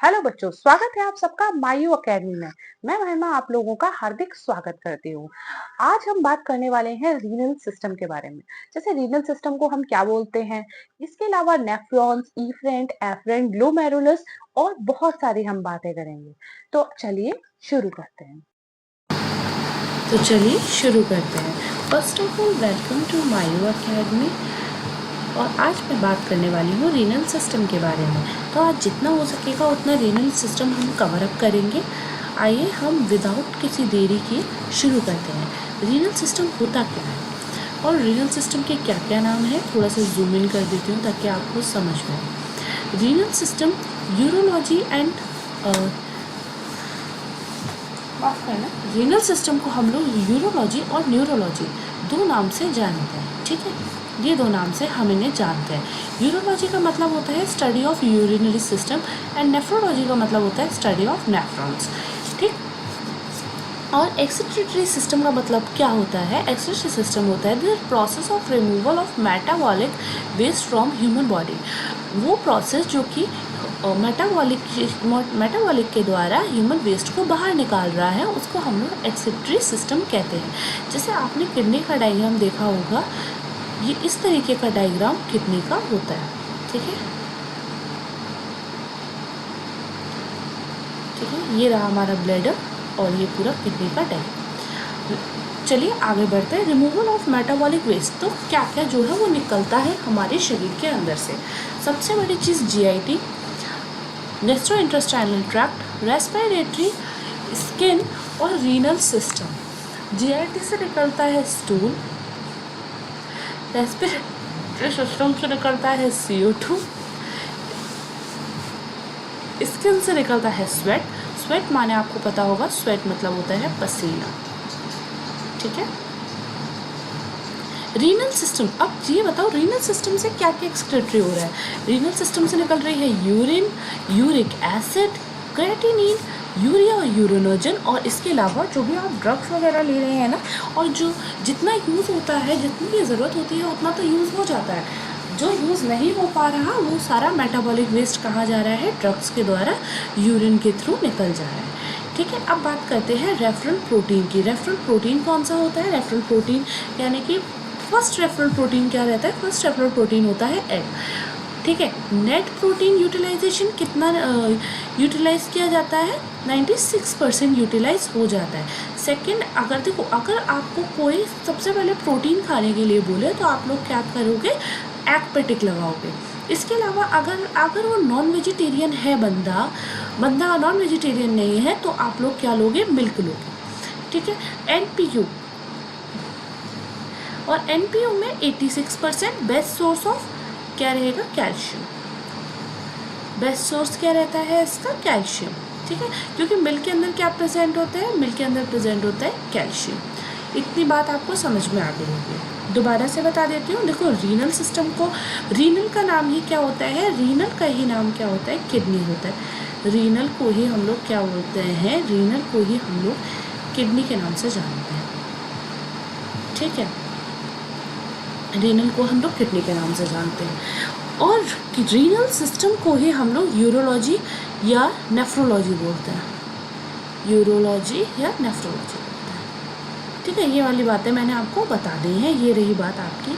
Hello बच्चों, स्वागत है आप सबका मायू अकेडमी में। मैं महिमा आप लोगों का हार्दिक स्वागत करती हूँ। आज हम बात करने वाले हैं रीनल सिस्टम के बारे में। जैसे रीनल सिस्टम को हम क्या बोलते हैं, इसके अलावा नेफ्रॉन्स, इफरेंट, एफरेंट, ग्लोमेरुलस और बहुत सारी हम बातें करेंगे। तो चलिए शुरू करते हैं। First of all welcome to Mayu academy. और आज मैं बात करने वाली हूँ रीनल सिस्टम के बारे में। तो आज जितना हो सकेगा उतना रीनल सिस्टम हम कवर अप करेंगे। आइए हम विदाउट किसी देरी के शुरू करते हैं। रीनल सिस्टम होता क्या है और रीनल सिस्टम के क्या क्या नाम है, थोड़ा सा जूम इन कर देती हूँ ताकि आपको समझ में आए। Renal system urology and renal system को हम लोग यूरोलॉजी और न्यूरोलॉजी दो नाम से जानते हैं। ठीक है, ये दो नाम से हम इन्हें जानते हैं। यूरोलॉजी का मतलब होता है study of urinary system and nephrology का मतलब होता है स्टडी ऑफ नेफ्रॉन्स। ठीक, और एक्सक्रीटरी सिस्टम का मतलब क्या होता है? एक्सक्रीटरी सिस्टम होता है the process of removal of metabolic waste from human body. वो प्रोसेस जो कि मेटाबॉलिक के द्वारा ह्यूमन वेस्ट को बाहर निकाल रहा है, उसको हम लोग एक्सक्रीटरी सिस्टम कहते हैं। जैसे आपने किडनी का डायग्राम देखा होगा, ये इस तरीके का डायग्राम किडनी का होता है। ठीक है, ये रहा हमारा ब्लैडर और ये पूरा किडनी का डायग्राम। चलिए आगे बढ़ते हैं। रिमूवल ऑफ मेटाबॉलिक वेस्ट, तो क्या क्या जो है वो निकलता है हमारे शरीर के अंदर से। सबसे बड़ी चीज़ GIT, gastrointestinal tract, respiratory, skin और रीनल सिस्टम। GIT से निकलता है स्टूल, रेस्पिरेटरी सिस्टम से निकलता है CO2, स्किन से निकलता है स्वेट। स्वेट माने आपको पता होगा, स्वेट मतलब होता है पसीना। ठीक है, रीनल सिस्टम, अब ये बताओ रीनल सिस्टम से क्या क्या एक्सक्रीटरी हो रहा है। रीनल सिस्टम से निकल रही है urine, uric acid, creatinine, urea और यूरिनोजन। और इसके अलावा जो भी आप ड्रग्स वगैरह ले रहे हैं ना, और जो जितना यूज़ होता है, जितनी ज़रूरत होती है उतना तो यूज़ हो जाता है। जो यूज़ नहीं हो पा रहा वो सारा मेटाबॉलिक वेस्ट कहाँ जा रहा है? ड्रग्स के द्वारा यूरिन के थ्रू निकल जा रहा है। ठीक है, अब बात करते हैं रेफरल प्रोटीन की। रेफरल प्रोटीन कौन सा होता है? रेफरल प्रोटीन यानी कि फर्स्ट रेफरल प्रोटीन क्या रहता है? फर्स्ट रेफरल प्रोटीन होता है एग। ठीक है, नेट प्रोटीन यूटिलाइजेशन कितना यूटिलाइज किया जाता है? 96% यूटिलाइज हो जाता है। सेकंड, अगर आपको कोई सबसे पहले प्रोटीन खाने के लिए बोले तो आप लोग क्या करोगे? एग पे टिक लगाओगे। इसके अलावा अगर वो नॉन वेजिटेरियन है, बंदा नॉन वेजिटेरियन नहीं है, तो आप लोग क्या लोगे? मिल्क लोगे। ठीक है, NPU, और NPU में 86% बेस्ट सोर्स ऑफ क्या रहेगा? कैल्शियम। बेस्ट सोर्स क्या रहता है इसका? कैल्शियम। ठीक है, क्योंकि मिल्क के अंदर क्या प्रेजेंट होता है? मिल्क के अंदर प्रेजेंट होता है कैल्शियम। इतनी बात आपको समझ में आ गई होगी। दोबारा से बता देती हूँ। देखो, रीनल सिस्टम को, रीनल का नाम ही क्या होता है? रीनल का ही नाम क्या होता है? किडनी होता है। रीनल को ही हम लोग क्या बोलते हैं? रीनल को ही हम लोग किडनी के नाम से जानते हैं। ठीक है, रीनल को हम लोग किडनी के नाम से जानते हैं, और रीनल सिस्टम को ही हम लोग यूरोलॉजी या नेफ्रोलॉजी बोलते हैं। यूरोलॉजी या नेफ्रोलॉजी बोलते हैं। ठीक है, ये वाली बातें मैंने आपको बता दी हैं। ये रही बात आपकी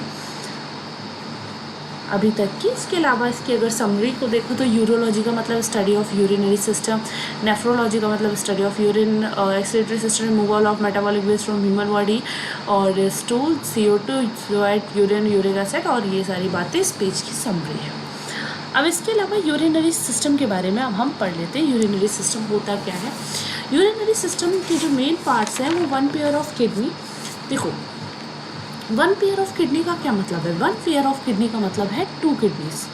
अभी तक की। इसके अलावा इसकी अगर समरी को देखो तो यूरोलॉजी का मतलब study of urinary system, nephrology का मतलब study of urine, excretory system, removal of metabolic waste from human body, और stool, CO2, sweat, urine, uric acid, और ये सारी बातें इस पेज की समरी है। अब इसके अलावा यूरिनरी सिस्टम के बारे में अब हम पढ़ लेते हैं। यूरिनरी सिस्टम होता क्या है? यूरिनरी सिस्टम के जो मेन पार्ट्स हैं वो वन पेयर ऑफ किडनी। देखो, वन पेयर ऑफ किडनी का क्या मतलब है? वन पेयर ऑफ किडनी का मतलब है 2 किडनीज,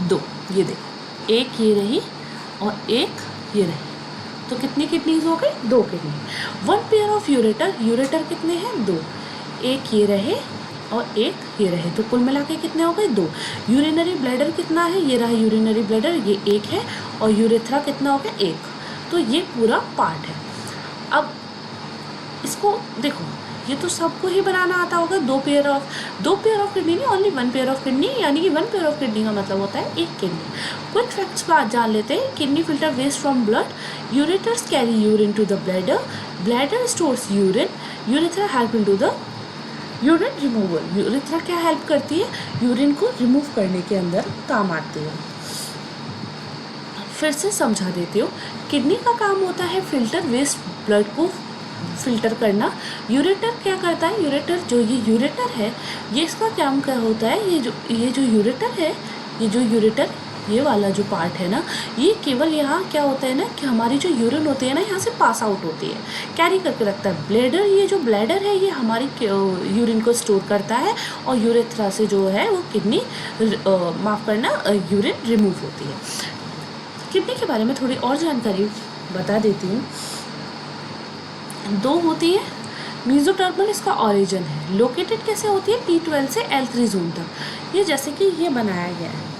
2। ये देखो, एक ये रही और एक ये रही, तो कितनी किडनीज हो गई? 2 kidney. One pair of ureter, ureter कितने हैं? 2। एक ये रहे और एक ये रहे, तो कुल मिला के कितने हो गए? 2। यूरिनरी ब्लैडर कितना है? ये रहा यूरिनरी ब्लैडर, ये एक है, और यूरेथ्रा कितना हो गया? 1। तो ये पूरा पार्ट है। अब इसको देखो, ये तो सबको ही बनाना आता होगा। दो पेयर ऑफ किडनी नहीं, only one pair of kidney, यानी कि वन पेयर ऑफ किडनी का मतलब होता है एक किडनी। क्विक फैक्ट्स बात जान लेते हैं। Kidney filter waste from blood, ureters carry urine to the bladder, bladder stores urine, urethra help to the urine removal. Urethra क्या हेल्प करती है? यूरिन को रिमूव करने के अंदर काम आती है। फिर से समझा देती हूँ। किडनी का काम होता है फिल्टर वेस्ट ब्लड को फिल्टर करना। यूरेटर क्या करता है? यूरेटर जो ये यूरेटर है, ये इसका काम क्या होता है? ये जो यूरेटर है, ये जो यूरेटर ये वाला जो पार्ट है ना, ये केवल यहाँ क्या होता है ना कि हमारी जो यूरिन होती है ना, यहाँ से पास आउट होती है, कैरी करके रखता है। ब्लैडर, ये जो ब्लैडर है ये हमारी यूरिन को स्टोर करता है, और यूरेथ्रा से जो है वो किडनी माफ़ करना यूरिन रिमूव होती है। किडनी के बारे में थोड़ी और जानकारी बता देती हूँ। दो होती है। मीजोटर्मल इसका ऑरिजिन है। लोकेटेड कैसे होती है? T12 से L3 जोन तक। ये जैसे कि ये बनाया गया है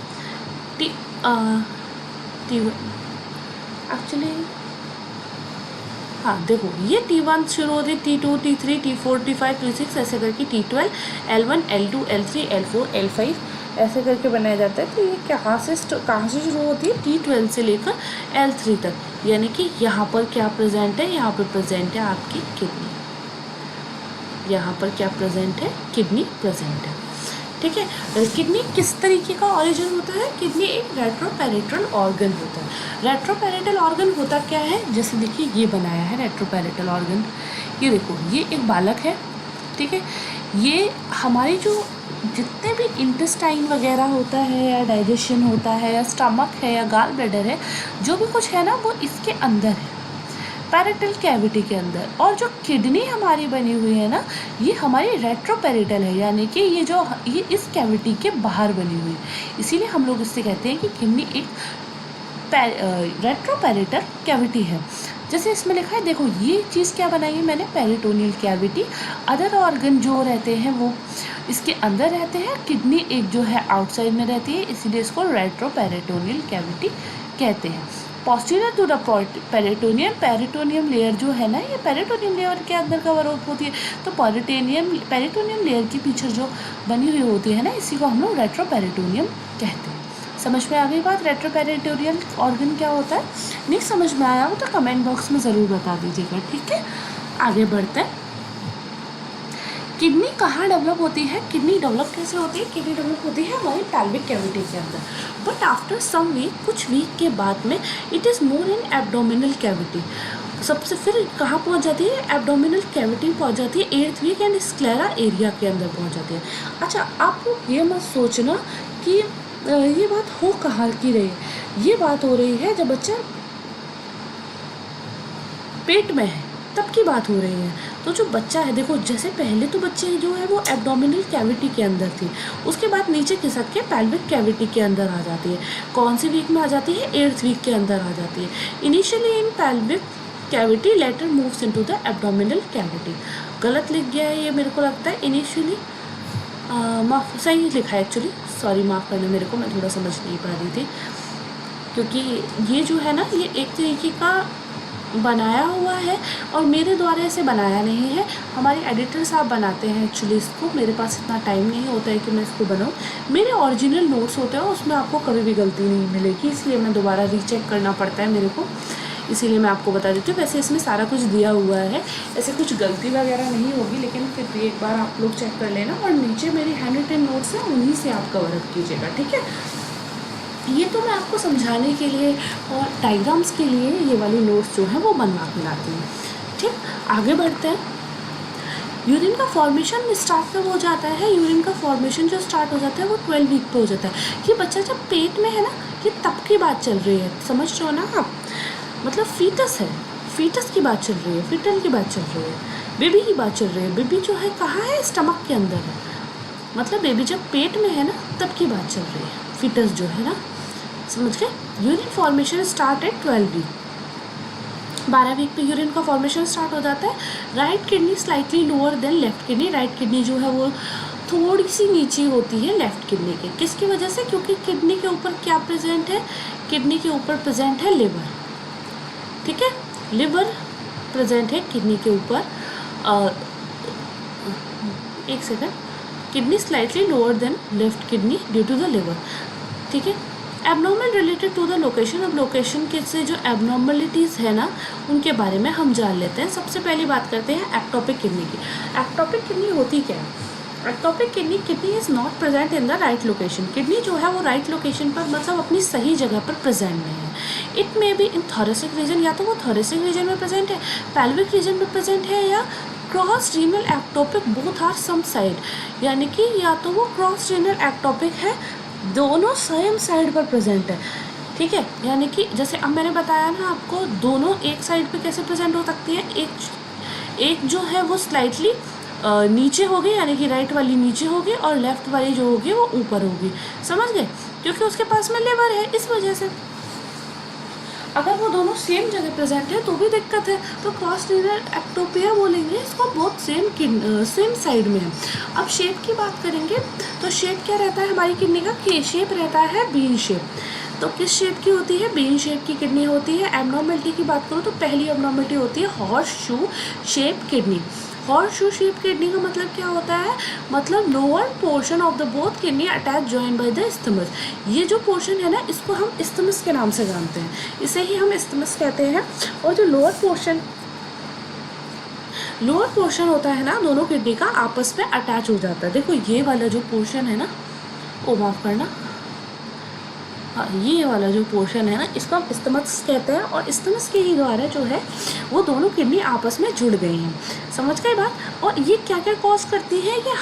एक्चुअली हाँ देखो, ये T1 शुरू होती है, T2, T3, T4, T5, T6 ऐसे करके T12, L1, L2, L3, L4, L5 ऐसे करके बनाया जाता है। तो ये कहाँ से शुरू होती है? T12 से लेकर L3 तक, यानी कि यहाँ पर क्या प्रेजेंट है? यहाँ पर प्रेजेंट है आपकी किडनी। यहाँ पर क्या प्रेजेंट है? किडनी प्रेजेंट है। ठीक है। किडनी किस तरीके का ऑरिजिन होता है? किडनी एक रेट्रोपेरिटल ऑर्गन होता है। रेट्रोपेरिटल ऑर्गन होता क्या है? जैसे देखिए ये बनाया है रेट्रोपेरिटल ऑर्गन। ये देखो, ये एक बालक है, ठीक है। ये हमारी जो जितने भी इंटेस्टाइन वगैरह होता है, या डाइजेशन होता है, या स्टमक है, या गाल ब्लैडर है, जो भी कुछ है ना, वो इसके अंदर है, पैरेटल कैविटी के अंदर। और जो किडनी हमारी बनी हुई है ना, ये हमारी रेट्रोपेरिटल है, यानी कि ये इस कैविटी के बाहर बनी हुई है। इसीलिए हम लोग इससे कहते हैं कि किडनी एक रेट्रोपेरिटल कैविटी है। जैसे इसमें लिखा है, देखो ये चीज़ क्या बनाई है मैंने? Peritoneal cavity. अदर ऑर्गन जो रहते हैं वो इसके अंदर रहते हैं, किडनी एक जो है आउटसाइड में रहती है, इसीलिए इसको रेट्रोपेरिटोनियल कैविटी कहते हैं। Posterior to the peritoneum layer जो है ना, ये पेरिटोनियम लेयर के अंदर कवर अप होती है। तो पेरिटोनियम लेयर के पीछे जो बनी हुई होती है ना, इसी को हम लोग रेट्रोपेरिटोनियम कहते हैं। समझ में आ गई बात? रेट्रोपेरिटोनियल ऑर्गन क्या होता है? नहीं समझ में आया हो तो कमेंट बॉक्स में ज़रूर बता दीजिएगा, ठीक है। आगे बढ़ते हैं। किडनी कहाँ डेवलप होती है? किडनी डेवलप कैसे होती है? किडनी डेवलप होती है हमारी पैल्विक कैविटी के अंदर, बट आफ्टर सम वीक, कुछ वीक के बाद में it is more in abdominal cavity. सबसे फिर कहाँ पहुँच जाती है? एब्डोमिनल कैविटी पहुँच जाती है 8th week, and sclera area के अंदर पहुँच जाती है। अच्छा, आप लोग ये मत सोचना कि ये बात हो कहाँ की रही है। ये बात हो रही है जब बच्चा पेट में है तब की बात हो रही है। तो जो बच्चा है, देखो जैसे पहले तो बच्चे जो है वो एब्डोमिनल कैविटी के अंदर थी, उसके बाद नीचे खिसक के पैल्विक कैविटी के अंदर आ जाती है। कौन सी वीक में आ जाती है? 8th वीक के अंदर आ जाती है। Initially in pelvic cavity, later moves into the abdominal cavity. गलत लिख गया है ये, मेरे को लगता है इनिशियली सही लिखा है एक्चुअली, सॉरी माफ़ करना मेरे को, मैं थोड़ा समझ नहीं पा रही थी, क्योंकि ये जो है ना, ये एक तरीके का बनाया हुआ है और मेरे द्वारा इसे बनाया नहीं है, हमारे एडिटर साहब बनाते हैं एक्चुअली इसको। मेरे पास इतना टाइम नहीं होता है कि मैं इसको बनाऊँ। मेरे ओरिजिनल नोट्स होते हैं, उसमें आपको कभी भी गलती नहीं मिलेगी, इसलिए मैं दोबारा रीचेक करना पड़ता है मेरे को, इसीलिए मैं आपको बता देती हूँ। वैसे इसमें सारा कुछ दिया हुआ है, ऐसे कुछ गलती वगैरह नहीं होगी, लेकिन फिर भी एक बार आप लोग चेक कर लेना। और नीचे मेरी हैंड रिटन नोट्स हैं, उन्हीं से आप कवर अप कीजिएगा, ठीक है। ये तो मैं आपको समझाने के लिए और डायग्राम्स के लिए ये वाली नोट्स जो हैं वो बनवा के लाती हूँ, ठीक। आगे बढ़ते हैं। यूरिन का फॉर्मेशन स्टार्ट कब हो जाता है? यूरिन का फॉर्मेशन जो स्टार्ट हो जाता है वो 12 वीक पे हो जाता है। ये बच्चा जब पेट में है ना, ये तब की बात चल रही है, समझ रहे हो ना आप? मतलब फीटस है, फीटस की बात चल रही है, फिटल की बात चल रही है, बेबी की बात चल रही है। बेबी जो है कहाँ है? स्टमक के अंदर है, मतलब बेबी जब पेट में है ना तब की बात चल रही है, फीटस जो है ना, समझ गए। Urine formation start at 12 week, 12 week पे यूरिन का फॉर्मेशन स्टार्ट हो जाता है। Right kidney slightly lower than left kidney, right kidney जो है वो थोड़ी सी नीचे होती है लेफ्ट किडनी के। किसकी वजह से? क्योंकि किडनी के ऊपर क्या प्रेजेंट है? किडनी के ऊपर प्रेजेंट है लिवर, ठीक है, लिवर प्रेजेंट है किडनी के ऊपर। एक second, kidney slightly lower than left kidney due to the liver, ठीक है। Abnormal related to the location, अब लोकेशन के से जो एबनॉर्मलिटीज़ है ना उनके बारे में हम जान लेते हैं। सबसे पहली बात करते हैं एक्टोपिक किडनी की। एक्टोपिक किडनी होती क्या है? Ectopic kidney is not present in the right location. Kidney जो है वो राइट लोकेशन पर मतलब अपनी सही जगह पर प्रेजेंट नहीं है। It may be in thoracic region, या तो वो थोरेसिक रीजन में प्रेजेंट है, पेल्विक रीजन में प्रेजेंट है, या cross renal ectopic both are some side, यानी कि या तो वो क्रॉस रीनल एक्टोपिक है, दोनों सेम साइड पर प्रेजेंट है, ठीक है। यानी कि जैसे अब मैंने बताया ना आपको, दोनों एक साइड पे कैसे प्रेजेंट हो सकती है, एक जो है वो स्लाइटली नीचे होगी, यानी कि राइट वाली नीचे होगी और लेफ्ट वाली जो होगी वो ऊपर होगी, समझ गए, क्योंकि उसके पास में लिवर है, इस वजह से। अगर वो दोनों सेम जगह प्रेजेंट है तो भी दिक्कत है, तो क्रॉस रीनल एक्टोपिया बोलेंगे इसको, बहुत सेम साइड में है। अब शेप की बात करेंगे तो शेप क्या रहता है हमारी किडनी का? शेप रहता है बीन शेप। तो किस शेप की होती है? बीन शेप की किडनी होती है। एबनॉर्मलिटी की बात करूँ तो पहली एबनॉर्मलिटी होती है horse shoe shape kidney. Horse shoe shape kidney का मतलब क्या होता है? मतलब lower portion of the both kidney attach join by the isthmus. ये जो पोर्शन है ना, इसको हम इस्थमस के नाम से जानते हैं, इसे ही हम इस्थमस कहते हैं। और जो लोअर पोर्शन होता है ना, दोनों किडनी का आपस में अटैच हो जाता है। देखो ये वाला जो पोर्शन है ना, ओ माफ़ करना, हाँ ये वाला जो पोर्शन है ना, इसको हम इस्थमस कहते हैं, और इस्थमस के ही द्वारा जो है वो दोनों किडनी आपस में जुड़ गई हैं, समझ गए बात। और ये क्या क्या कॉज करती है? ये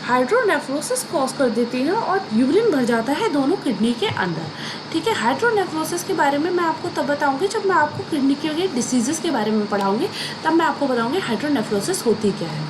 हाइड्रोनेफ्रोसिस कॉज कर देती है, और यूरिन भर जाता है दोनों किडनी के अंदर, ठीक है। हाइड्रोनेफ्रोसिस के बारे में मैं आपको तब बताऊंगी जब मैं आपको किडनी के डिसीजेस के बारे में पढ़ाऊंगी, तब मैं आपको बताऊंगी हाइड्रोनेफ्रोसिस होती क्या है।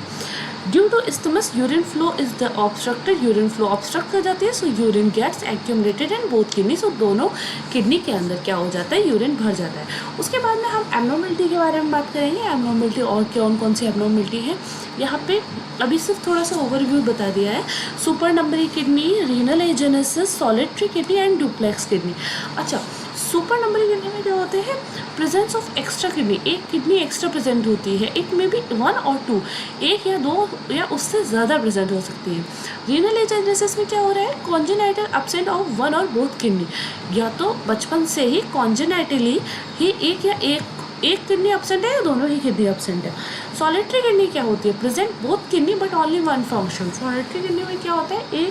Due to isthmus urine flow is the obstructed, urine flow obstruct कर जाती है, so urine gets accumulated in both kidney, so दोनों किडनी के अंदर क्या हो जाता है? यूरिन भर जाता है। उसके बाद में हम एबनॉर्मलिटी के बारे में बात करेंगे। एबनॉर्मलिटी और कौन सी एबनॉर्मलिटी है यहाँ पे अभी सिर्फ थोड़ा सा ओवरव्यू बता दिया है। सुपर नंबरी kidney, renal agenesis, solitary kidney and duplex kidney. अच्छा, सुपर नंबरी किडनी में क्या होते हैं? प्रेजेंस ऑफ एक्स्ट्रा किडनी, एक किडनी एक्स्ट्रा प्रेजेंट होती है। इट में भी 1 और 2, एक या 2 या उससे ज़्यादा प्रेजेंट हो सकती है। रीनल एजेनेसिस में क्या हो रहा है? कॉन्जेनाइटल एब्सेंट ऑफ 1 और बोथ किडनी, या तो बचपन से ही कॉन्जेनाइटली ही एक किडनी एब्सेंट है या दोनों ही किडनी एब्सेंट है। सॉलिटरी किडनी क्या होती है? Present both kidney but only 1 function. Solitary kidney में क्या होता है?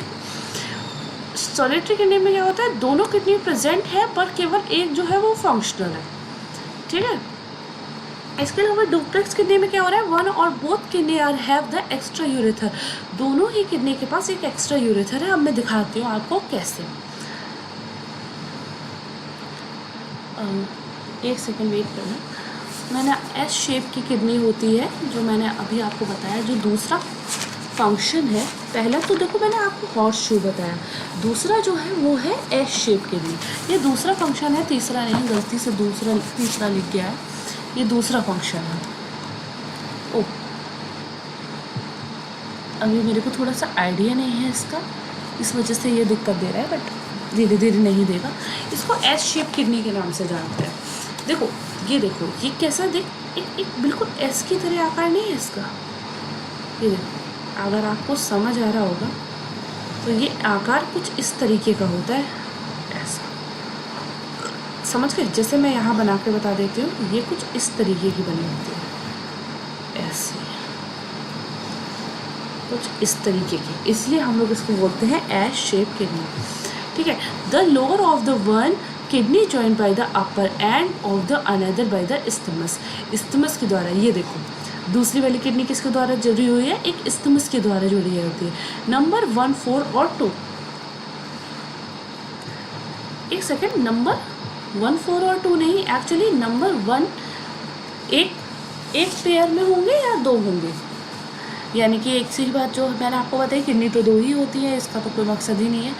सॉलिटरी किडनी में क्या होता है? दोनों किडनी प्रेजेंट है पर केवल एक जो है वो फंक्शनल है, ठीक है। इसके अलावा डुप्लेक्स किडनी में क्या हो रहा है? 1 और both kidney are have the extra ureter, दोनों ही किडनी के पास एक एक्स्ट्रा यूरेथर है। अब मैं दिखाती हूँ आपको कैसे। एक सेकंड वेट करना। मैंने एस शेप की किडनी होती है, जो मैंने अभी आपको बताया, जो दूसरा फंक्शन है। पहला तो देखो मैंने आपको हॉर्स शू बताया, दूसरा जो है वो है एस शेप किडनी। ये दूसरा फंक्शन है, तीसरा नहीं, गलती से तीसरा लिख गया है, ये दूसरा फंक्शन है। ओ अभी मेरे को थोड़ा सा आइडिया नहीं है इसका, इस वजह से ये दिक्कत दे रहा है, बट धीरे धीरे नहीं देगा। इसको एस शेप किडनी के नाम से जानते हैं। देखो ये कैसा एक बिल्कुल एस की तरह आकार नहीं है इसका। ये देखो, अगर आपको समझ आ रहा होगा तो ये आकार कुछ इस तरीके का होता है, ऐसा समझ के, जैसे मैं यहाँ बना के बता देती हूँ, ये कुछ इस तरीके की बनी होती है, ऐसे कुछ इस तरीके की, इसलिए हम लोग इसको बोलते हैं एस शेप किडनी, ठीक है। The lower of the one kidney joint by the upper end of the another by the isthmus, isthmus के द्वारा। ये देखो दूसरी वाली किडनी किसके द्वारा जुड़ी हुई है? एक इस्थमस के द्वारा जुड़ी होती है। नंबर 1, 4 और 2, एक सेकेंड, नंबर 1, 4 और 2 नहीं, एक्चुअली नंबर 1 एक पेयर में होंगे या 2 होंगे, यानी कि एक सी बात जो मैंने आपको बताई, किडनी तो 2 ही होती है, इसका तो कोई मकसद ही नहीं है।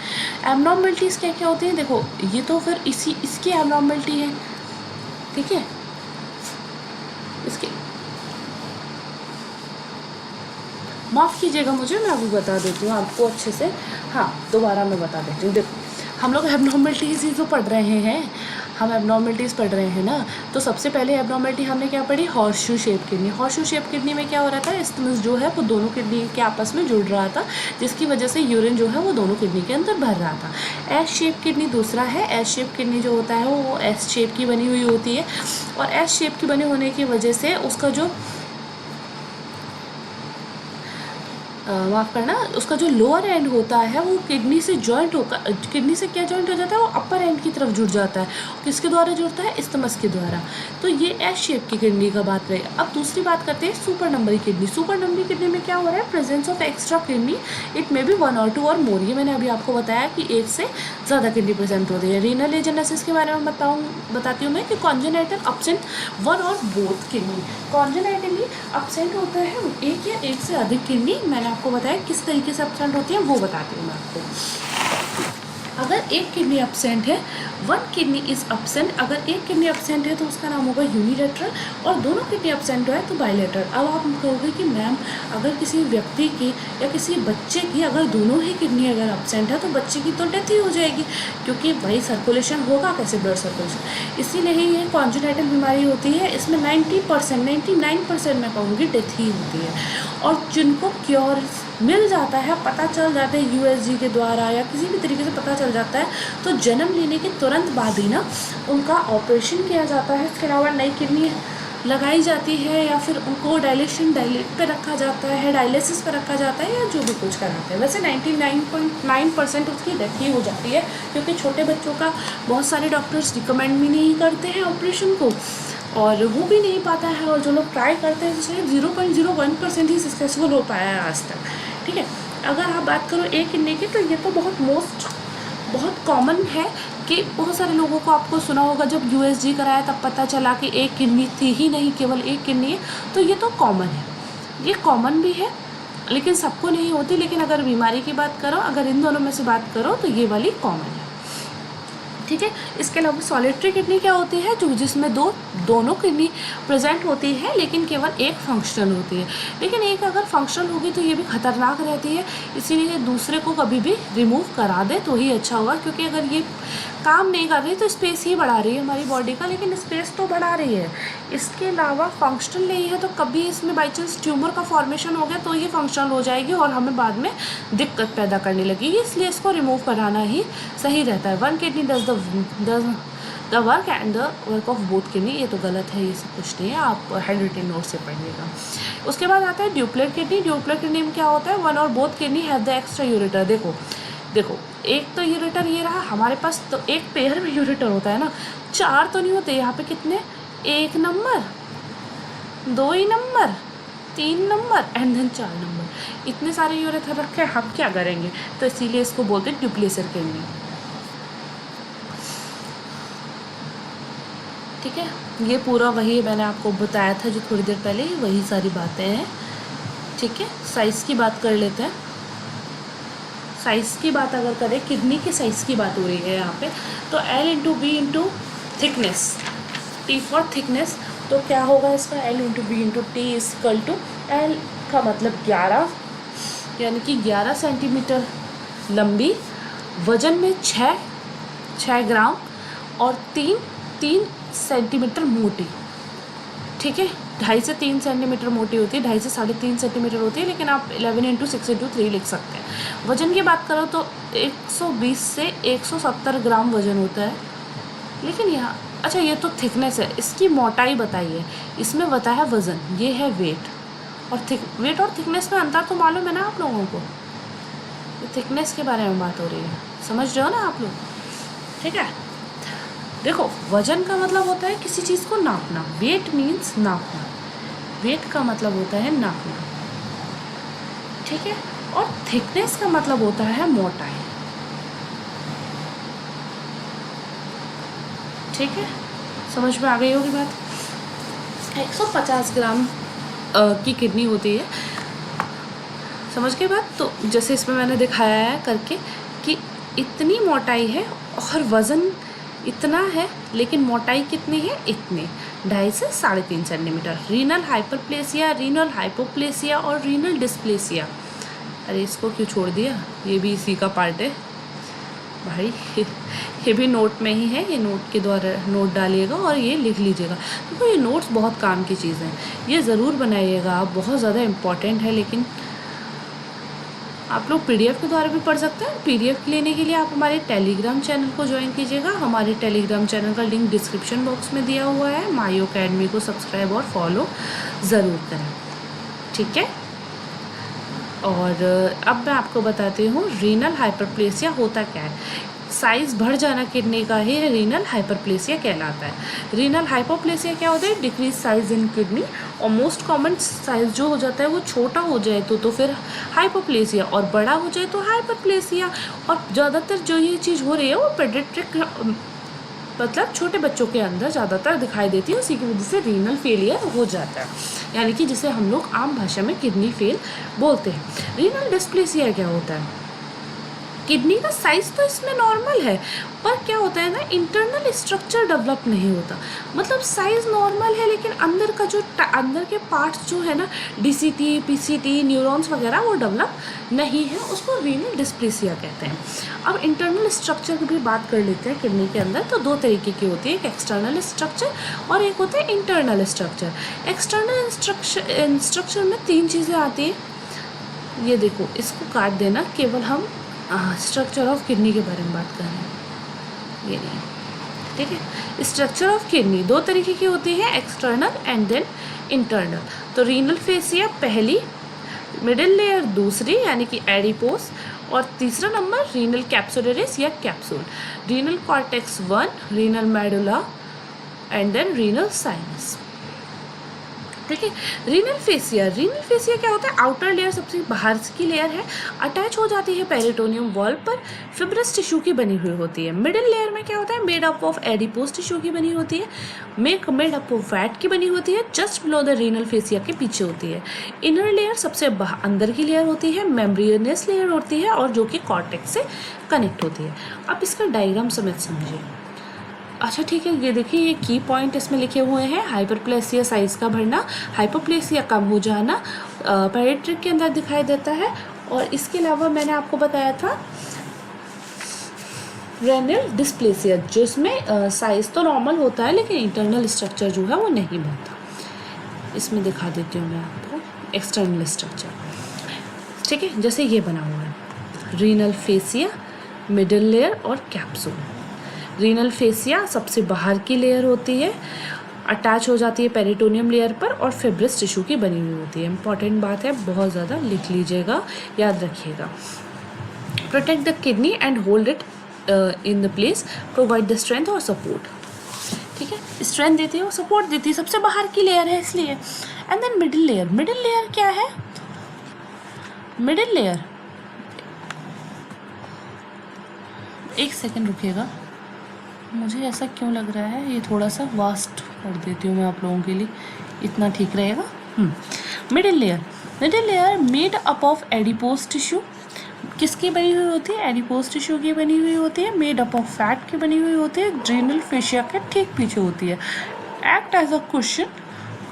एबनॉर्मलिटीज़ क्या क्या होती हैं? देखो ये तो फिर इसकी एबनॉर्मलिटी है, ठीक है। इसके माफ़ कीजिएगा मुझे, मैं अभी बता देती हूँ आपको अच्छे से। हाँ, दोबारा मैं बता देती हूँ। देखो हम लोग एबनॉर्मलिटीज़ ही तो पढ़ रहे हैं, हम एबनॉर्मलिटीज़ पढ़ रहे हैं ना, तो सबसे पहले एबनॉर्मलिटी हमने क्या पढ़ी, horseshoe shape kidney. Horseshoe shape kidney में क्या हो रहा था, इस्थमस जो है वो दोनों किडनी के आपस में जुड़ रहा था, जिसकी वजह से यूरिन जो है वो दोनों किडनी के अंदर भर रहा था। एस शेप किडनी दूसरा है। एस शेप किडनी जो होता है वो एस शेप की बनी हुई होती है, और एस शेप की बने होने की वजह से उसका जो माफ़ करना, उसका जो लोअर एंड होता है वो किडनी से जॉइंट होकर, किडनी से क्या जॉइंट हो जाता है, वो अपर एंड की तरफ जुड़ जाता है। किसके द्वारा जुड़ता है, इस्थमस के द्वारा। तो ये एस शेप की किडनी का बात रही। अब दूसरी बात करते हैं सुपर नंबरी किडनी। सुपर नंबरी किडनी में क्या हो रहा है, presence of extra kidney, it may B 1 और 2 और मोर। ये मैंने अभी आपको बताया कि एक से ज़्यादा किडनी प्रेजेंट होती है। रीनल एजेनेसिस के बारे में बताती हूँ मैं कि कॉन्जेनाइटल अब्सेंट 1 और बोथ किडनी। कॉन्जेनाइटली अब्सेंट होता है एक या एक से अधिक किडनी। मैंने आपको बताया किस तरीके से अब्सेंट होती है, वो बताती हूँ मैं आपको। अगर एक किडनी अब्सेंट है, 1 किडनी इज अब्सेंट, अगर एक किडनी अब्सेंट है तो उसका नाम होगा यूनिलेटरल, और दोनों किडनी अब्सेंट है तो बाइलेटरल। अब आप कहोगे कि मैम अगर किसी व्यक्ति की या किसी बच्चे की अगर दोनों ही किडनी अगर अब्सेंट है तो बच्चे की तो डेथ ही हो जाएगी, क्योंकि भाई सर्कुलेशन होगा कैसे, ब्लड सर्कुलेशन। इसीलिए ही ये कॉन्जेनाइटल बीमारी होती है, इसमें 90% 99% मैं कहूँगी डेथ ही होती है। और जिनको क्योर मिल जाता है, पता चल जाता है यूएसजी के द्वारा या किसी भी तरीके से पता चल जाता है, तो जन्म लेने के तुरंत बाद ही ना उनका ऑपरेशन किया जाता है। इसके अलावा नई किडनी लगाई जाती है, या फिर उनको डायलिट पे रखा जाता है, डायलिसिस पे रखा जाता है, या जो भी कुछ कराते हैं। वैसे 99.9% उसकी डेथ ही हो जाती है, क्योंकि छोटे बच्चों का बहुत सारे डॉक्टर्स रिकमेंड भी नहीं करते हैं ऑपरेशन को, और हो भी नहीं पाता है, और जो लोग ट्राई करते हैं उसमें 0.01% ही सक्सेसफुल हो पाया है आज तक। ठीक है, अगर आप बात करो एक किडनी की, तो ये तो बहुत कॉमन है कि बहुत सारे लोगों को आपको सुना होगा जब यूएसजी कराया तब पता चला कि एक किडनी थी ही नहीं, केवल एक किडनी है। तो ये तो कॉमन है, ये कॉमन भी है, लेकिन सबको नहीं होती। लेकिन अगर बीमारी की बात करो, अगर इन दोनों में से बात करो तो ये वाली कॉमन है। ठीक है, इसके अलावा सॉलिटरी किडनी क्या होती है, जो जिसमें दोनों किडनी प्रेजेंट होती है, लेकिन केवल एक फंक्शनल होती है। लेकिन एक अगर फंक्शनल होगी तो ये भी खतरनाक रहती है, इसीलिए दूसरे को कभी भी रिमूव करा दे तो ही अच्छा होगा, क्योंकि अगर ये काम नहीं कर रही तो स्पेस ही बढ़ा रही है हमारी बॉडी का, लेकिन स्पेस तो बढ़ा रही है। इसके अलावा फंक्शनल नहीं है, तो कभी इसमें बाई चांस ट्यूमर का फॉर्मेशन हो गया तो ये फंक्शनल हो जाएगी और हमें बाद में दिक्कत पैदा करने लगेगी, इसलिए इसको रिमूव कराना ही सही रहता है। 1 kidney does the work and the work of both kidney, ये तो गलत है, ये सब कुछ नहीं है, आप हैंड रिटन नोट से पढ़िएगा। उसके बाद आता है ड्यूप्लेट किडनी। ड्यूप्लेट किडनी में क्या होता है, 1 और both kidney have the extra ureter. देखो एक तो यूरेटर ये रहा हमारे पास, तो एक पेयर में यूरेटर होता है ना, 4 तो नहीं होते। यहाँ पे कितने, 1 नंबर, 2 ही number, 3 number and then 4 number, इतने सारे यूरेटर रखे हम क्या करेंगे, तो इसीलिए इसको बोलते हैं ड्यूप्लेसर किडनी। ठीक है, ये पूरा वही मैंने आपको बताया था जो थोड़ी देर पहले, वही सारी बातें हैं। ठीक है, साइज़ की बात कर लेते हैं। साइज़ की बात अगर करें, किडनी के साइज़ की बात हो रही है यहाँ पे, तो L into B into thickness, T for thickness, तो क्या होगा इसका, L into B into T equal to, L का मतलब 11, यानी कि 11 सेंटीमीटर लंबी, वजन में 6 ग्राम और 3 सेंटीमीटर मोटी। ठीक है, 2.5 से 3 सेंटीमीटर मोटी होती है, 2.5 से 3.5 सेंटीमीटर होती है, लेकिन आप 11 इंटू 6 इंटू 3 लिख सकते हैं। वजन की बात करो तो 120 से 170 ग्राम वजन होता है। लेकिन यहाँ अच्छा, ये तो थिकनेस है, इसकी मोटाई बताइए, इसमें बताया वज़न, ये है वेट। और वेट और थिकनेस में अंतर तो मालूम है ना आप लोगों को, थिकनेस के बारे में बात हो रही है, समझ रहे हो ना आप लोग। ठीक है, देखो वजन का मतलब होता है किसी चीज़ को नापना, वेट मीन्स नापना, वेट का मतलब होता है नापना। ठीक है, और थिकनेस का मतलब होता है मोटाई। ठीक है, समझ में आ गई होगी बात। 150 ग्राम की किडनी होती है, समझ गए बात। तो जैसे इसमें मैंने दिखाया है करके कि इतनी मोटाई है और वज़न इतना है, लेकिन मोटाई कितनी है, इतनी 2.5 से 3.5 centimetre. Renal hyperplasia, renal hypoplasia और रीनल डिस्प्लेसिया, अरे इसको क्यों छोड़ दिया, ये भी इसी का पार्ट है भाई, ये भी नोट में ही है, ये नोट के द्वारा नोट डालिएगा और ये लिख लीजिएगा। देखो ये नोट्स बहुत काम की चीज़ हैं, ये ज़रूर बनाइएगा आप, बहुत ज़्यादा इम्पॉर्टेंट है। लेकिन आप लोग पीडीएफ के द्वारा भी पढ़ सकते हैं। पीडीएफ लेने के लिए आप हमारे टेलीग्राम चैनल को ज्वाइन कीजिएगा। हमारे टेलीग्राम चैनल का लिंक डिस्क्रिप्शन बॉक्स में दिया हुआ है। माई अकेडमी को सब्सक्राइब और फॉलो ज़रूर करें, ठीक है। और अब मैं आपको बताती हूँ रीनल हाइपरप्लेसिया होता क्या है। साइज़ बढ़ जाना किडनी का ही रीनल हाइपरप्लेसिया कहलाता है। रीनल हाइपोप्लेसिया क्या होता है? Decrease size in kidney. और मोस्ट कॉमन साइज जो हो जाता है वो छोटा हो जाए तो फिर हाइपोप्लेसिया, और बड़ा हो जाए तो हाइपरप्लेसिया। और ज़्यादातर जो ये चीज़ हो रही है वो पेडियाट्रिक मतलब छोटे बच्चों के अंदर ज़्यादातर दिखाई देती है। उसी की वजह से रीनल फेलियर हो जाता है, यानी कि जिसे हम लोग आम भाषा में किडनी फेल बोलते हैं। रीनल डिस्प्लेसिया क्या होता है? किडनी का साइज़ तो इसमें नॉर्मल है, पर क्या होता है ना, इंटरनल स्ट्रक्चर डेवलप नहीं होता। मतलब साइज़ नॉर्मल है लेकिन अंदर का जो अंदर के पार्ट्स जो है ना, डीसीटी, पीसीटी, न्यूरॉन्स वगैरह, वो डेवलप नहीं है। उसको रीनल डिस्प्लेसिया कहते हैं। अब इंटरनल स्ट्रक्चर की भी बात कर लेते हैं किडनी के अंदर। तो दो तरीके की होती है, एक एक्सटर्नल स्ट्रक्चर और एक होता है इंटरनल स्ट्रक्चर। एक्सटर्नल स्ट्रक्चर में तीन चीज़ें आती हैं। ये देखो, इसको काट देना, केवल हम स्ट्रक्चर ऑफ किडनी के बारे में बात कर रहे हैं, ये नहीं, ठीक है। स्ट्रक्चर ऑफ किडनी दो तरीके की होती है, एक्सटर्नल एंड देन इंटरनल। तो रीनल फेसिया पहली, मिडिल लेयर दूसरी यानी कि एडिपोस, और तीसरा नंबर रीनल कैप्सुलरिस या capsule. Renal cortex 1, renal medulla and then renal sinus, ठीक है। रीनल फेसिया क्या होता है? आउटर लेयर सबसे बाहर की लेयर है, अटैच हो जाती है पेरिटोनियम वॉल पर, फिब्रस टिश्यू की बनी हुई होती है। मिडिल लेयर में क्या होता है? Made up of adipose tissue की बनी होती है, मेड अप ऑफ फैट की बनी होती है, just below the renal fascia के पीछे होती है। इनर लेयर सबसे अंदर की लेयर होती है, मेम्ब्रेनस लेयर होती है, और जो कि कॉर्टेक्स से कनेक्ट होती है। अब इसका डायग्राम समझिए। अच्छा ठीक है, ये देखिए, ये की पॉइंट इसमें लिखे हुए हैं। हाइपरप्लेसिया साइज़ का बढ़ना, हाइपोप्लेसिया कम हो जाना पेडियाट्रिक के अंदर दिखाई देता है। और इसके अलावा मैंने आपको बताया था रीनल डिस्प्लेसिया, जिसमें साइज़ तो नॉर्मल होता है लेकिन इंटरनल स्ट्रक्चर जो है वो नहीं बनता। इसमें दिखा देती हूँ मैं आपको एक्सटर्नल स्ट्रक्चर, ठीक है। जैसे ये बना हुआ है, रीनल फेसिया, मिडिल लेयर और कैप्सूल। रीनल फेसिया सबसे बाहर की लेयर होती है, अटैच हो जाती है पेरिटोनियम लेयर पर, और फिब्रस टिश्यू की बनी हुई होती है। इंपॉर्टेंट बात है, बहुत ज़्यादा लिख लीजिएगा, याद रखिएगा। Protect the kidney and hold it in the place, provide the strength और सपोर्ट, ठीक है। स्ट्रेंथ देती है और सपोर्ट देती है, सबसे बाहर की लेयर है इसलिए। एंड देन मिडिल लेयर क्या है? मिडिल लेयर, एक सेकेंड रुकिएगा, मुझे ऐसा क्यों लग रहा है, ये थोड़ा सा वास्ट कर देती हूँ मैं आप लोगों के लिए, इतना ठीक रहेगा। Middle layer made up of adipose tissue, किसकी बनी हुई होती है? एडिपोस टिश्यू की बनी हुई होती है। मेड अप ऑफ फैट की बनी हुई होती है, रीनल फेसिया के ठीक पीछे होती है। Act as a cushion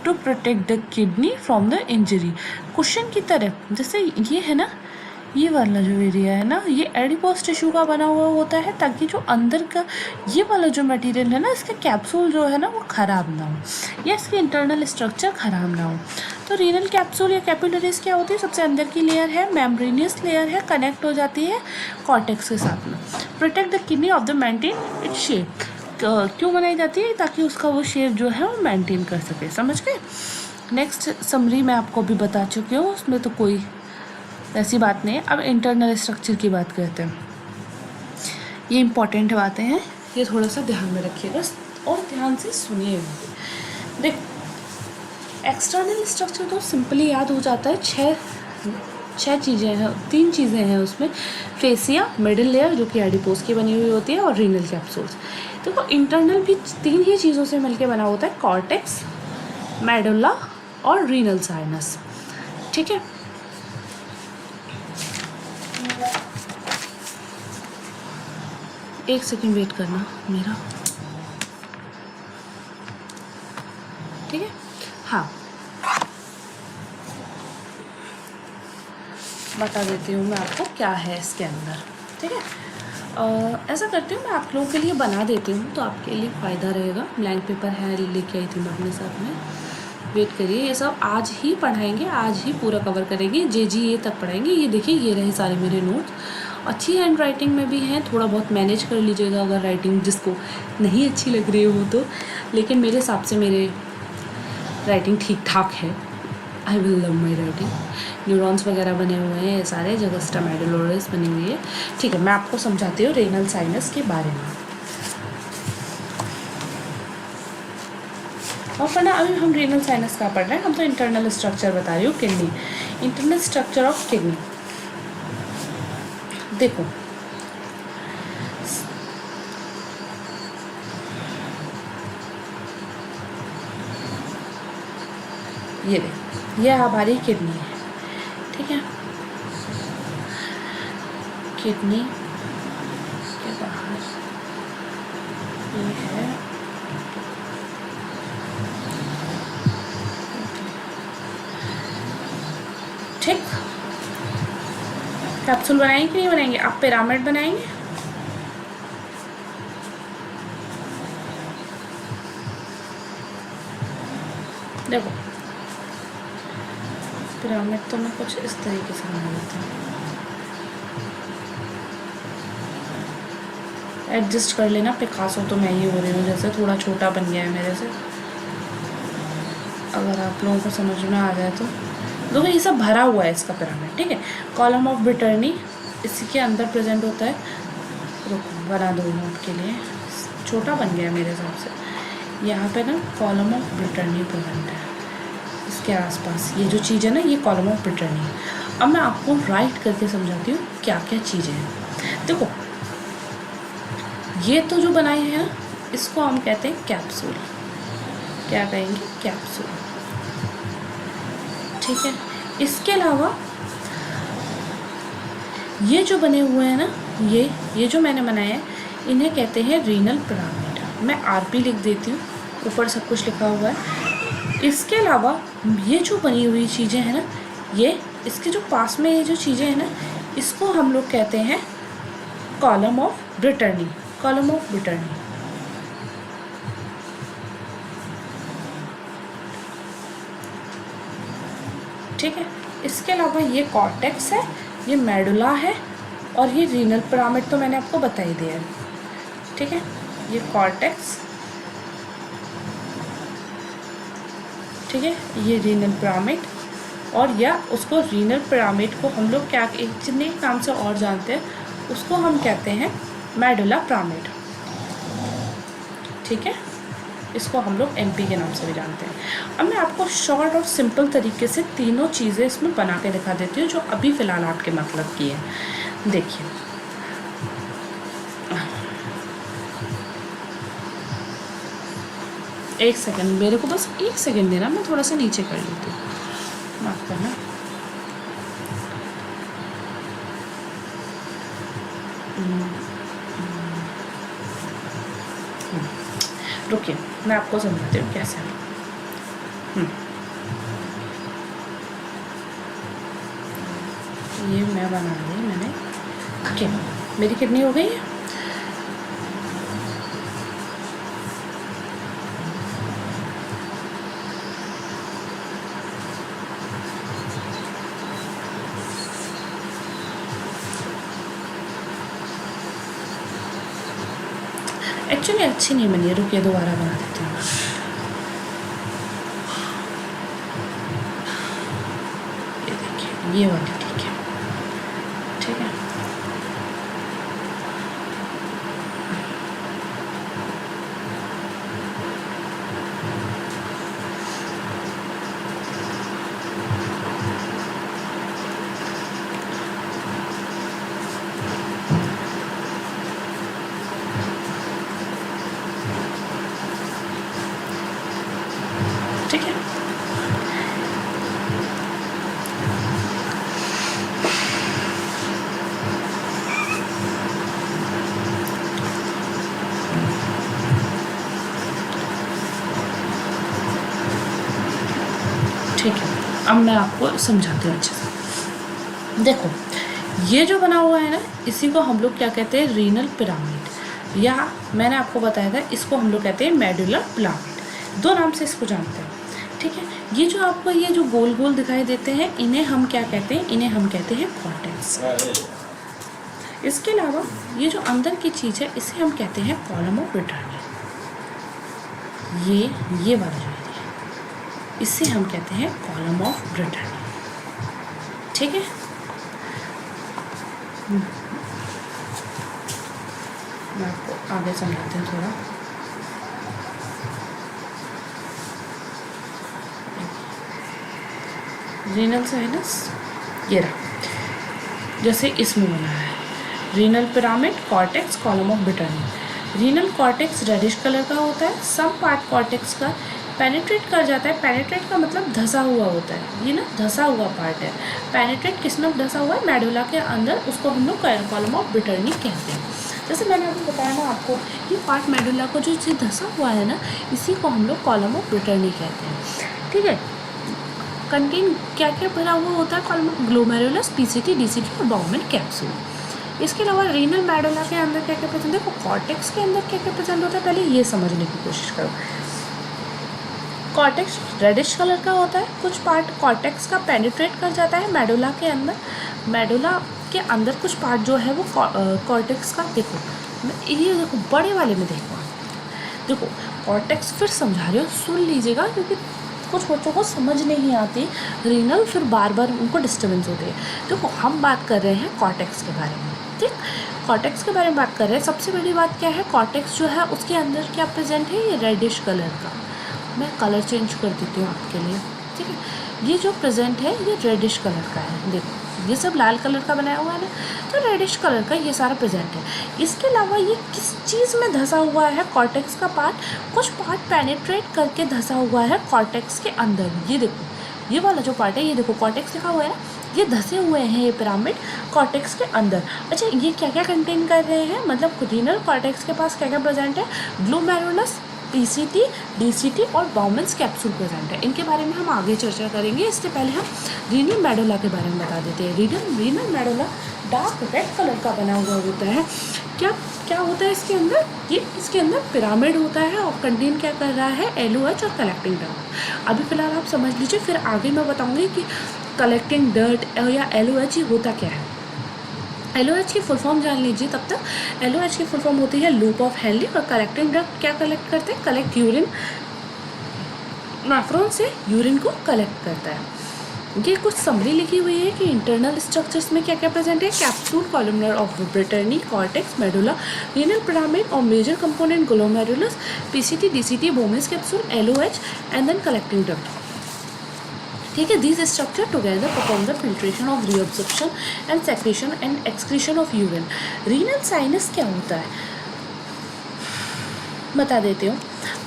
to protect the kidney from the injury, cushion की तरह। जैसे ये है ना, ये वाला जो एरिया है ना, ये एडिपोस टिश्यू का बना हुआ होता है, ताकि जो अंदर का ये वाला जो मटेरियल है ना, इसका कैप्सूल जो है ना वो ख़राब ना हो, या इसकी इंटरनल स्ट्रक्चर ख़राब ना हो। तो रीनल कैप्सूल या कैपिलरीज क्या होती है? सबसे अंदर की लेयर है, मेम्ब्रेनियस लेयर है, कनेक्ट हो जाती है कॉर्टेक्स के साथ में। Protect the kidney of the maintain its shape, क्यों बनाई जाती है? ताकि उसका वो शेप जो है वो मेंटेन कर सके, समझ गए। नेक्स्ट समरी मैं आपको भी बता चुकी हूँ, उसमें तो कोई ऐसी बात नहीं है। अब इंटरनल स्ट्रक्चर की बात करते हैं, ये इंपॉर्टेंट बातें हैं, ये थोड़ा सा ध्यान में रखिएगा और ध्यान से सुनिएगा। देख, एक्सटर्नल स्ट्रक्चर तो सिंपली याद हो जाता है, छह चीज़ें हैं, 3 चीज़ें हैं उसमें, फेसिया, मिडिल लेयर जो कि एडिपोस की बनी हुई होती है, और रीनल कैप्सूल्स। देखो इंटरनल भी 3 ही चीज़ों से मिलकर बना होता है, कॉर्टेक्स, मेडुला और रीनल साइनस, ठीक है। एक सेकंड वेट करना मेरा, ठीक है। हाँ, बता देती हूँ मैं आपको क्या है इसके अंदर, ठीक है। ऐसा करती हूँ, मैं आप लोगों के लिए बना देती हूँ तो आपके लिए फ़ायदा रहेगा। ब्लैंक पेपर है लेके आई थी मैं अपने साथ में। वेट करिए, ये सब आज ही पढ़ाएंगे, आज ही पूरा कवर करेंगे, JGA तक पढ़ाएंगे। ये देखिए, ये रहे सारे मेरे नोट्स। अच्छी हैंड राइटिंग में भी हैं, थोड़ा बहुत मैनेज कर लीजिएगा अगर राइटिंग जिसको नहीं अच्छी लग रही हो तो, लेकिन मेरे हिसाब से मेरे राइटिंग ठीक ठाक है। I will love my writing. Neurons वगैरह बने हुए हैं, ये सारे जगस्टा मेडुलरिस बनी हुई है। ठीक है, मैं आपको समझाती हूँ रेनल साइनस के बारे में। और पढ़ना, अभी हम रेनल साइनस का पढ़ रहे हैं, हम तो इंटरनल स्ट्रक्चर बता रही हूँ। Kidney, internal structure of kidney. देखो, ये देखो, ये हमारी किडनी है, ठीक है। किडनी के बाहर ये है, ठीक। कैप्सूल बनाएंगे कि नहीं बनाएंगे? आप पिरामिड बनाएंगे? देखो, पिरामिड तो मैं कुछ इस तरीके से बना देती हूँ। एडजस्ट कर लेना, पिकासो तो मैं ही हो रही हूँ, जैसे थोड़ा छोटा बन गया है मेरे से, अगर आप लोगों को समझ में आ जाए तो। देखो, ये सब भरा हुआ है इसका पिरामिड, ठीक है। कॉलम ऑफ ब्रिटर्नी इसी के अंदर प्रेजेंट होता है। रुको, बना दो नोट के लिए, छोटा बन गया मेरे हिसाब से। यहाँ पे ना कॉलम ऑफ ब्रिटर्नी प्रेजेंट है, इसके आसपास ये जो चीज़ है ना, ये कॉलम ऑफ ब्रिटर्नी है। अब मैं आपको राइट करके समझाती हूँ क्या क्या चीज़ें हैं। देखो, ये तो जो बनाए हैं ना, इसको हम कहते हैं कैप्सूल। क्या कहेंगे? कैप्सूल, ठीक है। इसके अलावा ये जो बने हुए हैं ना, ये जो मैंने बनाए हैं, इन्हें कहते हैं रीनल पिरामिड। मैं RP लिख देती हूँ, ऊपर सब कुछ लिखा हुआ है। इसके अलावा ये जो बनी हुई चीज़ें हैं ना, ये इसके जो पास में ये जो चीज़ें हैं ना, इसको हम लोग कहते हैं कॉलम ऑफ ब्रिटर्नी। कॉलम ऑफ ब्रिटर्नी, ठीक है। इसके अलावा ये कॉर्टेक्स है, ये मेडुला है, और ये रीनल पिरामिड तो मैंने आपको बता ही दिया है, ठीक है। ये कॉर्टेक्स, ठीक है, ये रीनल पिरामिड, और या उसको रीनल पिरामिड को हम लोग क्या एक नए नाम से और जानते हैं, उसको हम कहते हैं मेडुला पिरामिड, ठीक है। इसको हम लोग MP के नाम से भी जानते हैं। अब मैं आपको शॉर्ट और सिंपल तरीके से तीनों चीज़ें इसमें बना के दिखा देती हूँ, जो अभी फ़िलहाल आपके मतलब की है। देखिए, एक सेकंड, मेरे को बस एक सेकंड देना, मैं थोड़ा सा नीचे कर लेती हूँ, माफ़ करना। रुकिए, मैं आपको समझाती हूँ कैसे। ये मैं बना ली मैंने, ओके। मेरी किडनी हो गई है। एक्चुअली अच्छी नहीं बनी है, रुकिए दोबारा बना देती हूँ। ये देखिए, ये वाली, ठीक है, ठीक है। ठीक है, ठीक है। अब मैं आपको समझाती हूँ अच्छे से। देखो, ये जो बना हुआ है ना, इसी को हम लोग क्या कहते हैं, रीनल पिरामिड, या मैंने आपको बताया था इसको हम लोग कहते हैं मेडुलर पिरामिड। दो नाम से इसको जानते हैं, ठीक है। ये जो आपको ये जो गोल गोल दिखाई देते हैं, इन्हें हम क्या कहते हैं, इन्हें हम कहते हैं कॉर्टेक्स। इसके अलावा ये जो अंदर की चीज़ है, इसे हम कहते हैं कॉलम ऑफ ब्रिटानिया। ये वाला जो है, इसे हम कहते हैं कॉलम ऑफ ब्रिटानिया, ठीक है। मैं आपको आगे समझाती हूँ थोड़ा। रीनल साइनस ये रहा, जैसे इसमें बना है renal pyramid, cortex, column of Britannia. Renal cortex reddish colour का होता है, सम पार्ट कॉर्टेक्स का पेनिट्रेट कर जाता है। पेनिट्रेट का मतलब धंसा हुआ होता है, ये ना धंसा हुआ पार्ट है। पेनिट्रेट किसमें धंसा हुआ है, मेडुला के अंदर, उसको हम लोग कॉलम ऑफ ब्रिटानिया कहते हैं। जैसे मैंने अभी बताया ना आपको, ये पार्ट मेडुला को जो धंसा हुआ है ना, इसी को हम लोग कॉलम ऑफ ब्रिटानिया कहते हैं, ठीक है। कंटेन क्या क्या भरा हुआ होता है column of, glomerulus, PCT, DCT और बाउमेन कैप्सूल। इसके अलावा रीनल मेडुला के अंदर क्या क्या प्रेजेंट है, कॉर्टेक्स के अंदर क्या क्या प्रेजेंट होता है, पहले ये समझने की कोशिश करो। कॉर्टेक्स रेडिश कलर का होता है, कुछ पार्ट कॉर्टेक्स का पेनिट्रेट कर जाता है मेडुला के अंदर। मेडुला के अंदर कुछ पार्ट जो है वो कॉर्टेक्स का, देखो ये देखो बड़े वाले में देखो कॉर्टेक्स, फिर समझा रही हूँ, सुन लीजिएगा, क्योंकि कुछ बच्चों को समझ नहीं आती रीनल, फिर बार बार उनको डिस्टर्बेंस होती है। देखो हम बात कर रहे हैं कॉर्टेक्स के बारे में, ठीक। कॉर्टेक्स के बारे में बात कर रहे हैं। सबसे बड़ी बात क्या है, कॉर्टेक्स जो है उसके अंदर क्या प्रेजेंट है, ये रेडिश कलर का, मैं कलर चेंज कर देती हूँ आपके लिए, ठीक है। ये जो प्रेजेंट है ये रेडिश कलर का है, देखो ये सब लाल कलर का बनाया हुआ है ना, तो रेडिश कलर का ये सारा प्रेजेंट है। इसके अलावा ये किस चीज़ में धंसा हुआ है, कॉर्टेक्स का पार्ट, कुछ पार्ट पेनिट्रेट करके धंसा हुआ है कॉर्टेक्स के अंदर। ये देखो ये वाला जो पार्ट है, ये देखो कॉर्टेक्स लिखा हुआ है ना, ये धंसे हुए हैं ये पिरामिड कॉर्टेक्स के अंदर। अच्छा ये क्या क्या कंटेन कर रहे हैं, मतलब रीनल कॉर्टेक्स के पास क्या क्या प्रेजेंट है, ग्लोमेरुलस, पीसीटी, डीसीटी और बाउमेन्स कैप्सूल प्रेजेंट है। इनके बारे में हम आगे चर्चा करेंगे, इससे पहले हम रीनल मेडुला के बारे में बता देते हैं। Renal medulla dark red colour का बना हुआ होता है। क्या क्या होता है इसके अंदर, ये इसके अंदर पिरामिड होता है और कंटेन क्या कर रहा है, एलओएच और कलेक्टिंग डर्ट। अभी फ़िलहाल आप समझ लीजिए, फिर आगे मैं बताऊँगी कि कलेक्टिंग डर्ट या एलओएच ये होता क्या है। एलओएच की फुल फॉर्म जान लीजिए तब तक। एलओएच की फुल फॉर्म होती है लूप ऑफ हेनली, और कलेक्टिंग डर्ट क्या कलेक्ट करते हैं, कलेक्ट यूरिन, नेफ्रॉन से यूरिन को कलेक्ट करता है। ये कुछ समरी लिखी हुई है कि इंटरनल स्ट्रक्चर्स में क्या क्या प्रेजेंट है, capsule, columnar of Bertini, cortex, medulla, renal pyramid और major component glomerulus, PCT, DCT, Bowman's capsule, LOH and then collecting duct, ठीक है। These structure together perform the filtration of reabsorption and secretion and excretion of urine. Renal sinus क्या होता है बता देती हूँ।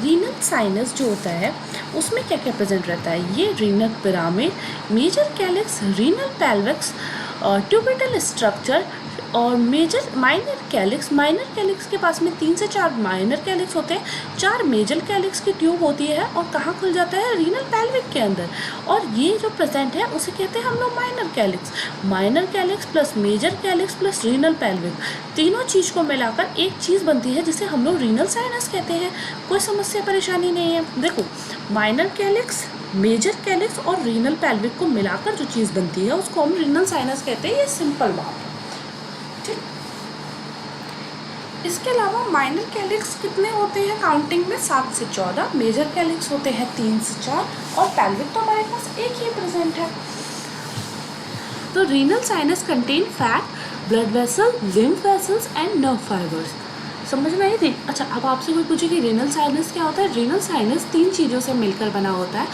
Renal sinus जो होता है उसमें क्या क्या प्रेजेंट रहता है, ये renal pyramid, major calyx, renal pelvis, tubular structure और माइनर कैलिक्स के पास में 3 से 4 माइनर कैलिक्स होते हैं, 4 मेजर कैलिक्स की ट्यूब होती है, और कहाँ खुल जाता है, रीनल पेल्विक के अंदर। और ये जो प्रेजेंट है उसे कहते हैं हम लोग minor calyx plus major calyx plus renal pelvic, तीनों चीज़ को मिलाकर एक चीज़ बनती है जिसे हम लोग रीनल साइनस कहते हैं। कोई समस्या परेशानी नहीं है। देखो माइनर कैलिक्स, मेजर कैलिक्स और रीनल पेल्विक को मिलाकर जो चीज़ बनती है उसको हम रीनल साइनस कहते हैं। ये सिंपल बात है, ठीक। इसके अलावा माइनर कैलिक्स कितने होते हैं काउंटिंग में, 7 से 14, मेजर कैलिक्स होते हैं 3 से 4 और पेल्विक तो हमारे पास एक ही प्रेजेंट है। तो renal sinus contain fat, blood vessel, lymph vessels and nerve fibres. समझ में आई थी। अच्छा अब आपसे कोई पूछे कि रीनल साइनस क्या होता है, रीनल साइनस 3 चीज़ों से मिलकर बना होता है,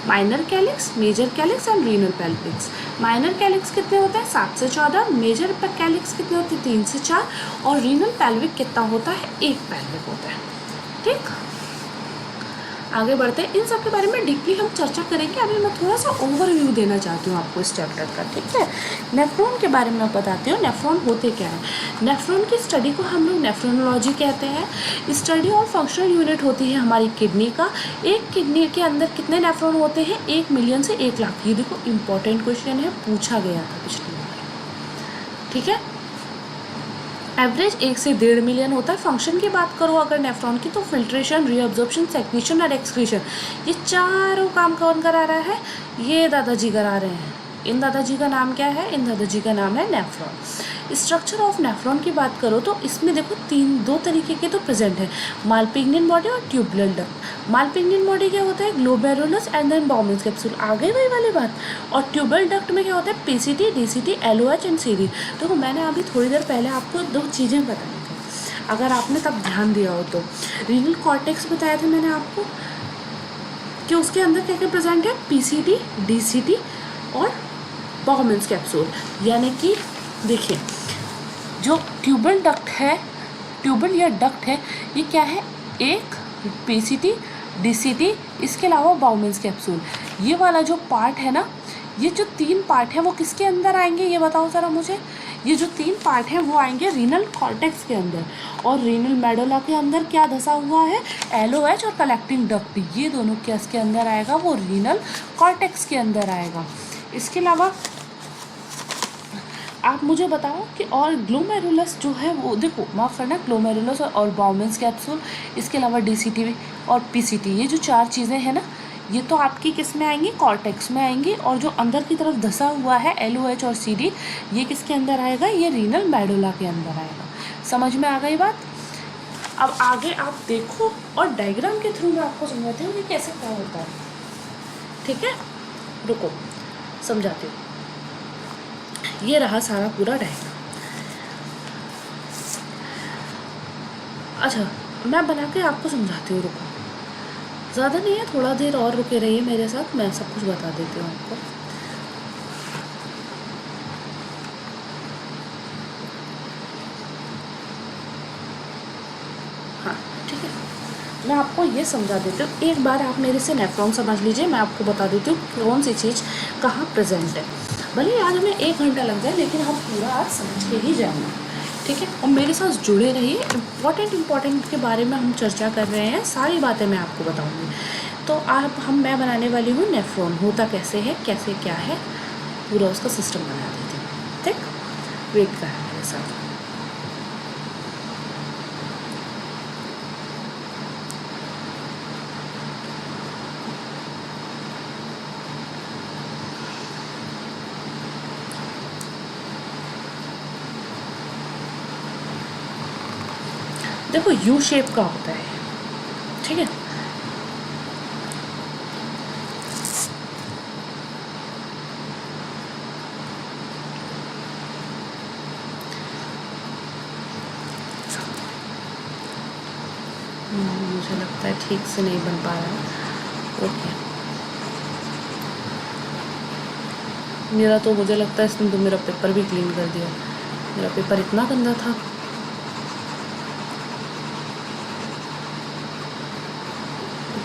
minor calyx, major calyx and renal pelvis. Minor calyx कितने होते हैं, 7 से 14, मेजर कैलिक्स कितने होते हैं, 3 से 4 और रीनल पेल्विक कितना होता है, 1 पेल्विक होता है, ठीक। आगे बढ़ते हैं, इन सब के बारे में डीपली हम चर्चा करेंगे। अभी मैं थोड़ा सा ओवरव्यू देना चाहती हूँ आपको इस चैप्टर का, ठीक है। नेफ्रॉन के बारे में मैं बताती हूँ, नेफ्रॉन होते क्या है। नेफ्रॉन की स्टडी को हम लोग नेफ्रोनोलॉजी कहते हैं। स्टडी और फंक्शनल यूनिट होती है हमारी किडनी का। एक किडनी के अंदर कितने नेफ्रॉन होते हैं, 1 मिलियन से 1 लाख। ये देखो इंपॉर्टेंट क्वेश्चन है, पूछा गया था पिछली बार, ठीक है। एवरेज 1 से 1.5 मिलियन होता है। फंक्शन की बात करो अगर नेफ्रॉन की, तो फिल्ट्रेशन, रीअब्जॉर्प्शन, सेक्रीशन और एक्सक्रीशन, ये चारों काम कौन करा रहा है? ये दादाजी करा रहे हैं। इन दादाजी का नाम क्या है? इन दादाजी का नाम है नेफ्रॉन। स्ट्रक्चर ऑफ नेफ्रॉन की बात करो तो इसमें देखो दो तरीके के तो प्रेजेंट है, मालपिग्नियन बॉडी और ट्यूबुलर डक्ट। मालपिग्नियन बॉडी क्या होता है? Glomerulus and then Bowman's capsule, आ गई वही वाली बात। और ट्यूबुलर डक्ट में क्या होता है? PCT, DCT, LOH and CD. देखो मैंने अभी थोड़ी देर पहले आपको 2 चीज़ें बताई थी, अगर आपने तब ध्यान दिया हो तो। रीनल कॉर्टेक्स बताया था मैंने आपको कि उसके अंदर क्या क्या प्रेजेंट है? पीसीटी, डीसीटी और बाउमेंस कैप्सूल। यानी कि देखिए जो ट्यूबल डक्ट है, ट्यूबल या डक्ट है, ये क्या है? एक पीसीटी, डीसीटी, इसके अलावा बाउमेंस कैप्सूल। ये वाला जो पार्ट है ना, ये जो 3 पार्ट हैं वो किसके अंदर आएंगे ये बताओ ज़रा मुझे। ये जो 3 पार्ट हैं वो आएंगे रीनल कॉर्टेक्स के अंदर। और रीनल मेडुला के अंदर क्या धसा हुआ है? एलओएच और कलेक्टिंग डक्ट। ये दोनों किसके अंदर आएगा? वो रीनल कॉर्टेक्स के अंदर आएगा। इसके अलावा आप मुझे बताओ कि और ग्लोमेरुलस जो है वो, देखो माफ़ करना, ग्लोमेरुलस और बाउमेंस कैप्सूल, इसके अलावा डीसीटी और पीसीटी, ये जो 4 चीज़ें हैं ना, ये तो आपकी किस में आएंगी? कॉर्टेक्स में आएंगी। और जो अंदर की तरफ धसा हुआ है एलओएच और सीडी, ये किसके अंदर आएगा? ये रीनल मेडुला के अंदर आएगा। समझ में आ गई बात? अब आगे आप देखो और डायग्राम के थ्रू मैं आपको समझाती हूँ कि कैसे क्या होता है। ठीक है, रुको समझाती हूँ। ये रहा सारा पूरा डायग्राम। अच्छा मैं बना के आपको समझाती हूँ, रुको, ज़्यादा नहीं है, थोड़ा देर और रुके रहिए मेरे साथ, मैं सब कुछ बता देती हूँ आपको। हाँ ठीक है, मैं आपको ये समझा देती हूँ। एक बार आप मेरे से नेफ्रॉन समझ लीजिए, मैं आपको बता देती हूँ कौन सी चीज़ कहाँ प्रेजेंट है। भले आज हमें 1 घंटा लग जाए, लेकिन हम पूरा आज समझ के ही जाएंगे। ठीक है, और मेरे साथ जुड़े रहिए। इम्पोर्टेंट के बारे में हम चर्चा कर रहे हैं, सारी बातें मैं आपको बताऊंगी। तो आप मैं बनाने वाली हूँ नेफ्रॉन, होता कैसे है, कैसे क्या है, पूरा उसका सिस्टम बना देती हूँ। ठीक, वेट करें मेरे साथ। देखो यू शेप का होता है, ठीक है। मुझे लगता है ठीक से नहीं बन पा रहा है। ओके, मेरा तो मुझे लगता है इसने तो मेरा पेपर भी क्लीन कर दिया। मेरा पेपर इतना गंदा था।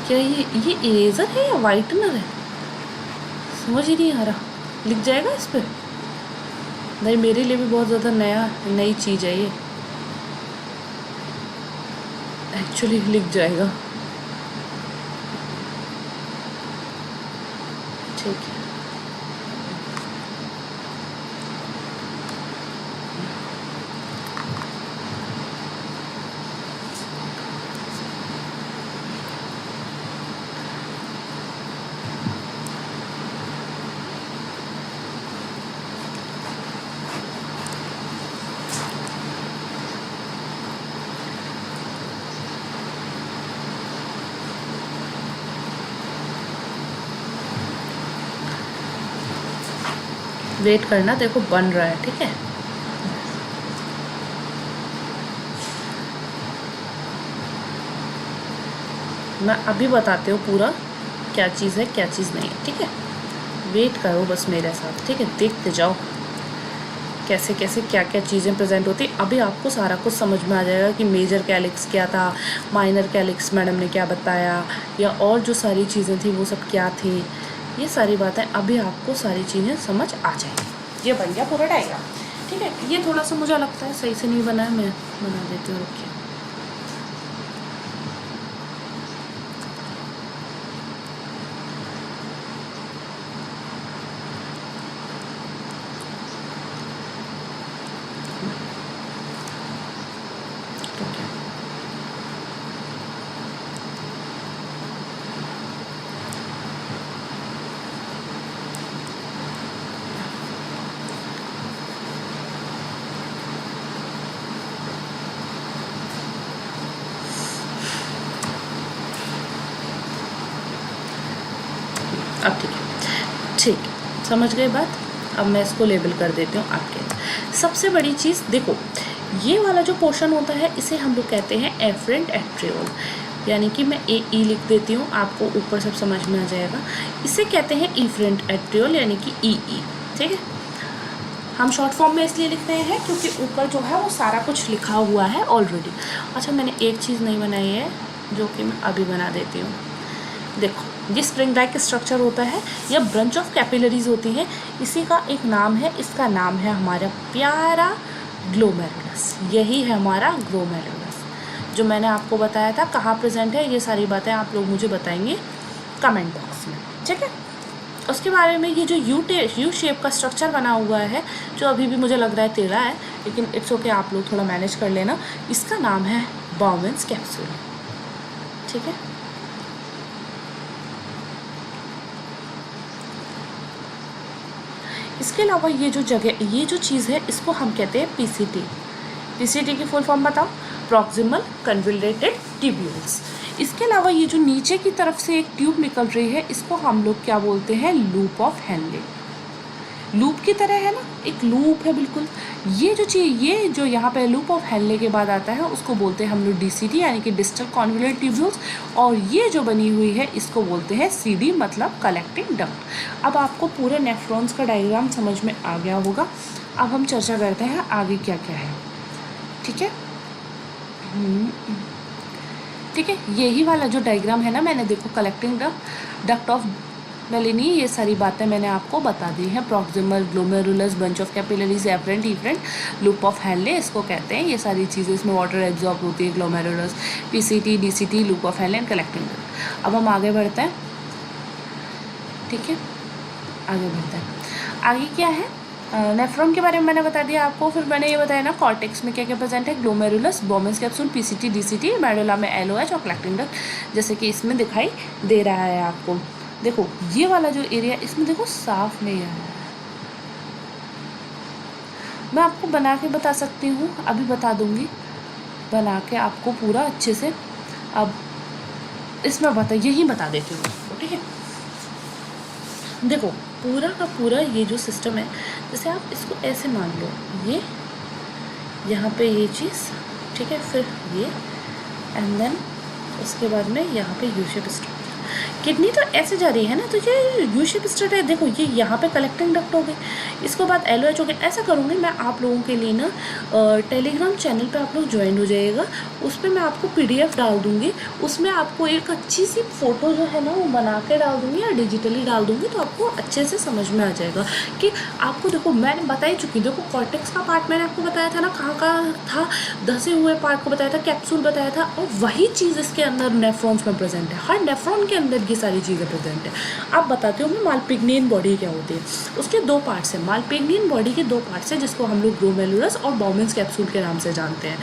क्या ये इरेजर है या वाइटनर है, समझ ही नहीं आ रहा। लिख जाएगा इस पर? नहीं, मेरे लिए भी बहुत ज़्यादा नई चीज़ है ये। एक्चुअली लिख जाएगा, ठीक है। वेट करना, देखो बन रहा है, ठीक है। मैं अभी बताती हूँ पूरा क्या चीज़ है क्या चीज़ नहीं है, ठीक है। वेट करो बस मेरे साथ, ठीक है। देखते जाओ कैसे कैसे क्या क्या चीज़ें प्रेजेंट होती। अभी आपको सारा कुछ समझ में आ जाएगा कि मेजर कैलिक्स क्या था, माइनर कैलिक्स मैडम ने क्या बताया, या और जो सारी चीज़ें थी वो सब क्या थी। ये सारी बातें अभी आपको सारी चीज़ें समझ आ जाएंगी। ये बन गया पूरा डायग्राम, ठीक है। ये थोड़ा सा मुझे लगता है सही से नहीं बना है, मैं बना देती हूँ, रुकिए। अब ठीक है, समझ गए बात। अब मैं इसको लेबल कर देती हूँ आपके। सबसे बड़ी चीज़ देखो, ये वाला जो पोर्शन होता है इसे हम लोग कहते हैं एफरेंट एट्रियोल, यानी कि मैं ए लिख देती हूँ, आपको ऊपर सब समझ में आ जाएगा। इसे कहते हैं इफरेंट एट्रियोल यानी कि ई। ठीक है, हम शॉर्ट फॉर्म में इसलिए लिख रहे हैं क्योंकि ऊपर जो है वो सारा कुछ लिखा हुआ है ऑलरेडी। अच्छा, मैंने एक चीज़ नहीं बनाई है जो कि मैं अभी बना देती हूँ। देखो, ये स्प्रिंग लाइक स्ट्रक्चर होता है या ब्रंच ऑफ कैपिलरीज होती है, इसी का एक नाम है, इसका नाम है हमारा प्यारा ग्लोमेरुलस। यही है हमारा ग्लोमेरुलस, जो मैंने आपको बताया था कहाँ प्रेजेंट है। ये सारी बातें आप लोग मुझे बताएंगे कमेंट बॉक्स में, ठीक है। उसके बारे में ये जो यू शेप का स्ट्रक्चर बना हुआ है, जो अभी भी मुझे लग रहा है टेढ़ा है, लेकिन इट्स ओके, आप लोग थोड़ा मैनेज कर लेना। इसका नाम है बाउमेन्स कैप्सूल, ठीक है। इसके अलावा ये जो जगह, ये जो चीज़ है, इसको हम कहते हैं पीसीटी। पीसीटी की फुल फॉर्म बताओ, प्रॉक्सिमल कन्वोल्यूटेड ट्यूब्यूल्स। इसके अलावा ये जो नीचे की तरफ से एक ट्यूब निकल रही है, इसको हम लोग क्या बोलते हैं, लूप ऑफ हेनले। लूप की तरह है ना, एक लूप है बिल्कुल। ये जो चीज़, ये जो यहाँ पे लूप ऑफ हेनले के बाद आता है, उसको बोलते हैं हम लोग डीसीटी यानी कि डिस्टल कॉन्वोल्यूटेड ट्यूब्यूल्स। और ये जो बनी हुई है इसको बोलते हैं सीडी, मतलब कलेक्टिंग डक्ट। अब आपको पूरे नेफ्रॉन्स का डायग्राम समझ में आ गया होगा। अब हम चर्चा करते हैं आगे क्या क्या है, ठीक है। ठीक है, यही वाला जो डायग्राम है ना, मैंने देखो कलेक्टिंग डक्ट ऑफ मेलिनी, ये सारी बातें मैंने आपको बता दी हैं। Proximal, glomerulus, bunch of capillaries, afferent, efferent, loop of Henle इसको कहते हैं। ये सारी चीज़ें, इसमें वाटर एब्जॉर्ब होती है, glomerulus, PCT, DCT, loop of Henley and collecting duct. अब हम आगे बढ़ते हैं, ठीक है, आगे बढ़ते हैं। आगे क्या है, नेफ्रॉन के बारे में मैंने बता दिया आपको। फिर मैंने ये बताया ना कॉर्टेक्स में क्या क्या प्रेजेंट है, glomerulus, Bowman's capsule, PCT, DCT, medulla में एलओएच और कलेक्टिंग डक्ट, जैसे कि इसमें दिखाई दे रहा है आपको। देखो ये वाला जो एरिया, इसमें देखो साफ नहीं है, मैं आपको बना के बता सकती हूँ, अभी बता दूँगी बना के आपको पूरा अच्छे से। अब इसमें यही बता देती हूँ, ठीक है। देखो पूरा का पूरा ये जो सिस्टम है, जैसे आप इसको ऐसे मान लो, ये यहाँ पे ये चीज़, ठीक है, फिर ये एंड देन उसके बाद में यहाँ पे यू शेप स्ट्रक्चर। किडनी तो ऐसे जा रही है ना, तो ये यू शेप स्ट्रक्चर है। देखो ये यहाँ पे कलेक्टिंग डक्ट हो गई, इसके बाद एलओएच हो गया। ऐसा करूँगी मैं आप लोगों के लिए ना, टेलीग्राम चैनल पे आप लोग ज्वाइन हो जाइएगा, उस पर मैं आपको पीडीएफ डाल दूँगी, उसमें आपको एक अच्छी सी फ़ोटो जो है ना वो बना के डाल दूँगी या डिजिटली डाल दूँगी, तो आपको अच्छे से समझ में आ जाएगा कि आपको। देखो मैंने बता ही चुकी, देखो कॉर्टेक्स का पार्ट मैंने आपको बताया था ना, कहाँ कहाँ था, धसे हुए पार्ट को बताया था, कैप्सूल बताया था, और वही चीज़ इसके अंदर नेफ्रॉन्स में प्रेजेंट है। हर नेफ्रॉन के अंदर ये सारी चीज़ें प्रेजेंट है। आप बताती हूँ मैं मालपिग्नियन बॉडी क्या होती है। उसके दो पार्ट्स हैं, मालपिग्नियन बॉडी के दो पार्ट्स हैं, जिसको हम लोग ग्लोमेरुलस और बाउमेन्स कैप्सूल के नाम से जानते हैं,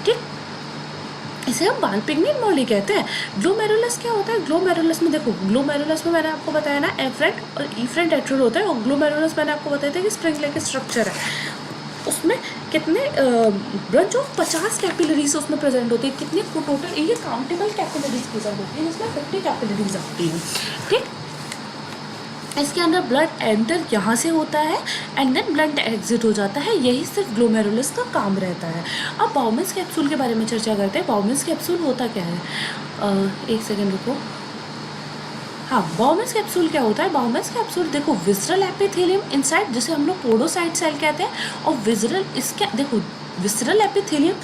ठीक। इसे हम मालपिग्नियन बॉडी कहते हैं। ग्लोमेरुलस क्या होता है, ग्लोमेरुलस में देखो, ग्लोमेरुलस में मैंने आपको बताया ना एफरेंट और इफरेंट एट्रियोल होता है, और ग्लोमेरुलस मैंने आपको बताया था कि स्प्रिंग लाइक स्ट्रक्चर है। उसमें कितने ब्रंच ऑफ 50 कैपिलरीज उसमें प्रेजेंट होती है। कितने टोटल, ये काउंटेबल कैपिलरीज प्रेजेंट होती है, जिसमें 50 कैपिलरीज आती हैं, ठीक। इसके अंदर ब्लड एंटर यहाँ से होता है एंड देन ब्लड एग्जिट हो जाता है, यही सिर्फ ग्लोमेरुलस का काम रहता है। अब बाउमेन्स कैप्सूल के बारे में चर्चा करते हैं। बाउमेन्स कैप्सूल होता क्या है, एक सेकेंड रुको। हाँ, बाउमेन्स कैप्सूल क्या होता है, बाउमेन्स कैप्सूल देखो विसरल एपिथेलियम इनसाइड, जिसे हम लोग पोडोसाइट सेल कहते हैं, और विसरल, इसके देखो विसरल एपिथेलियम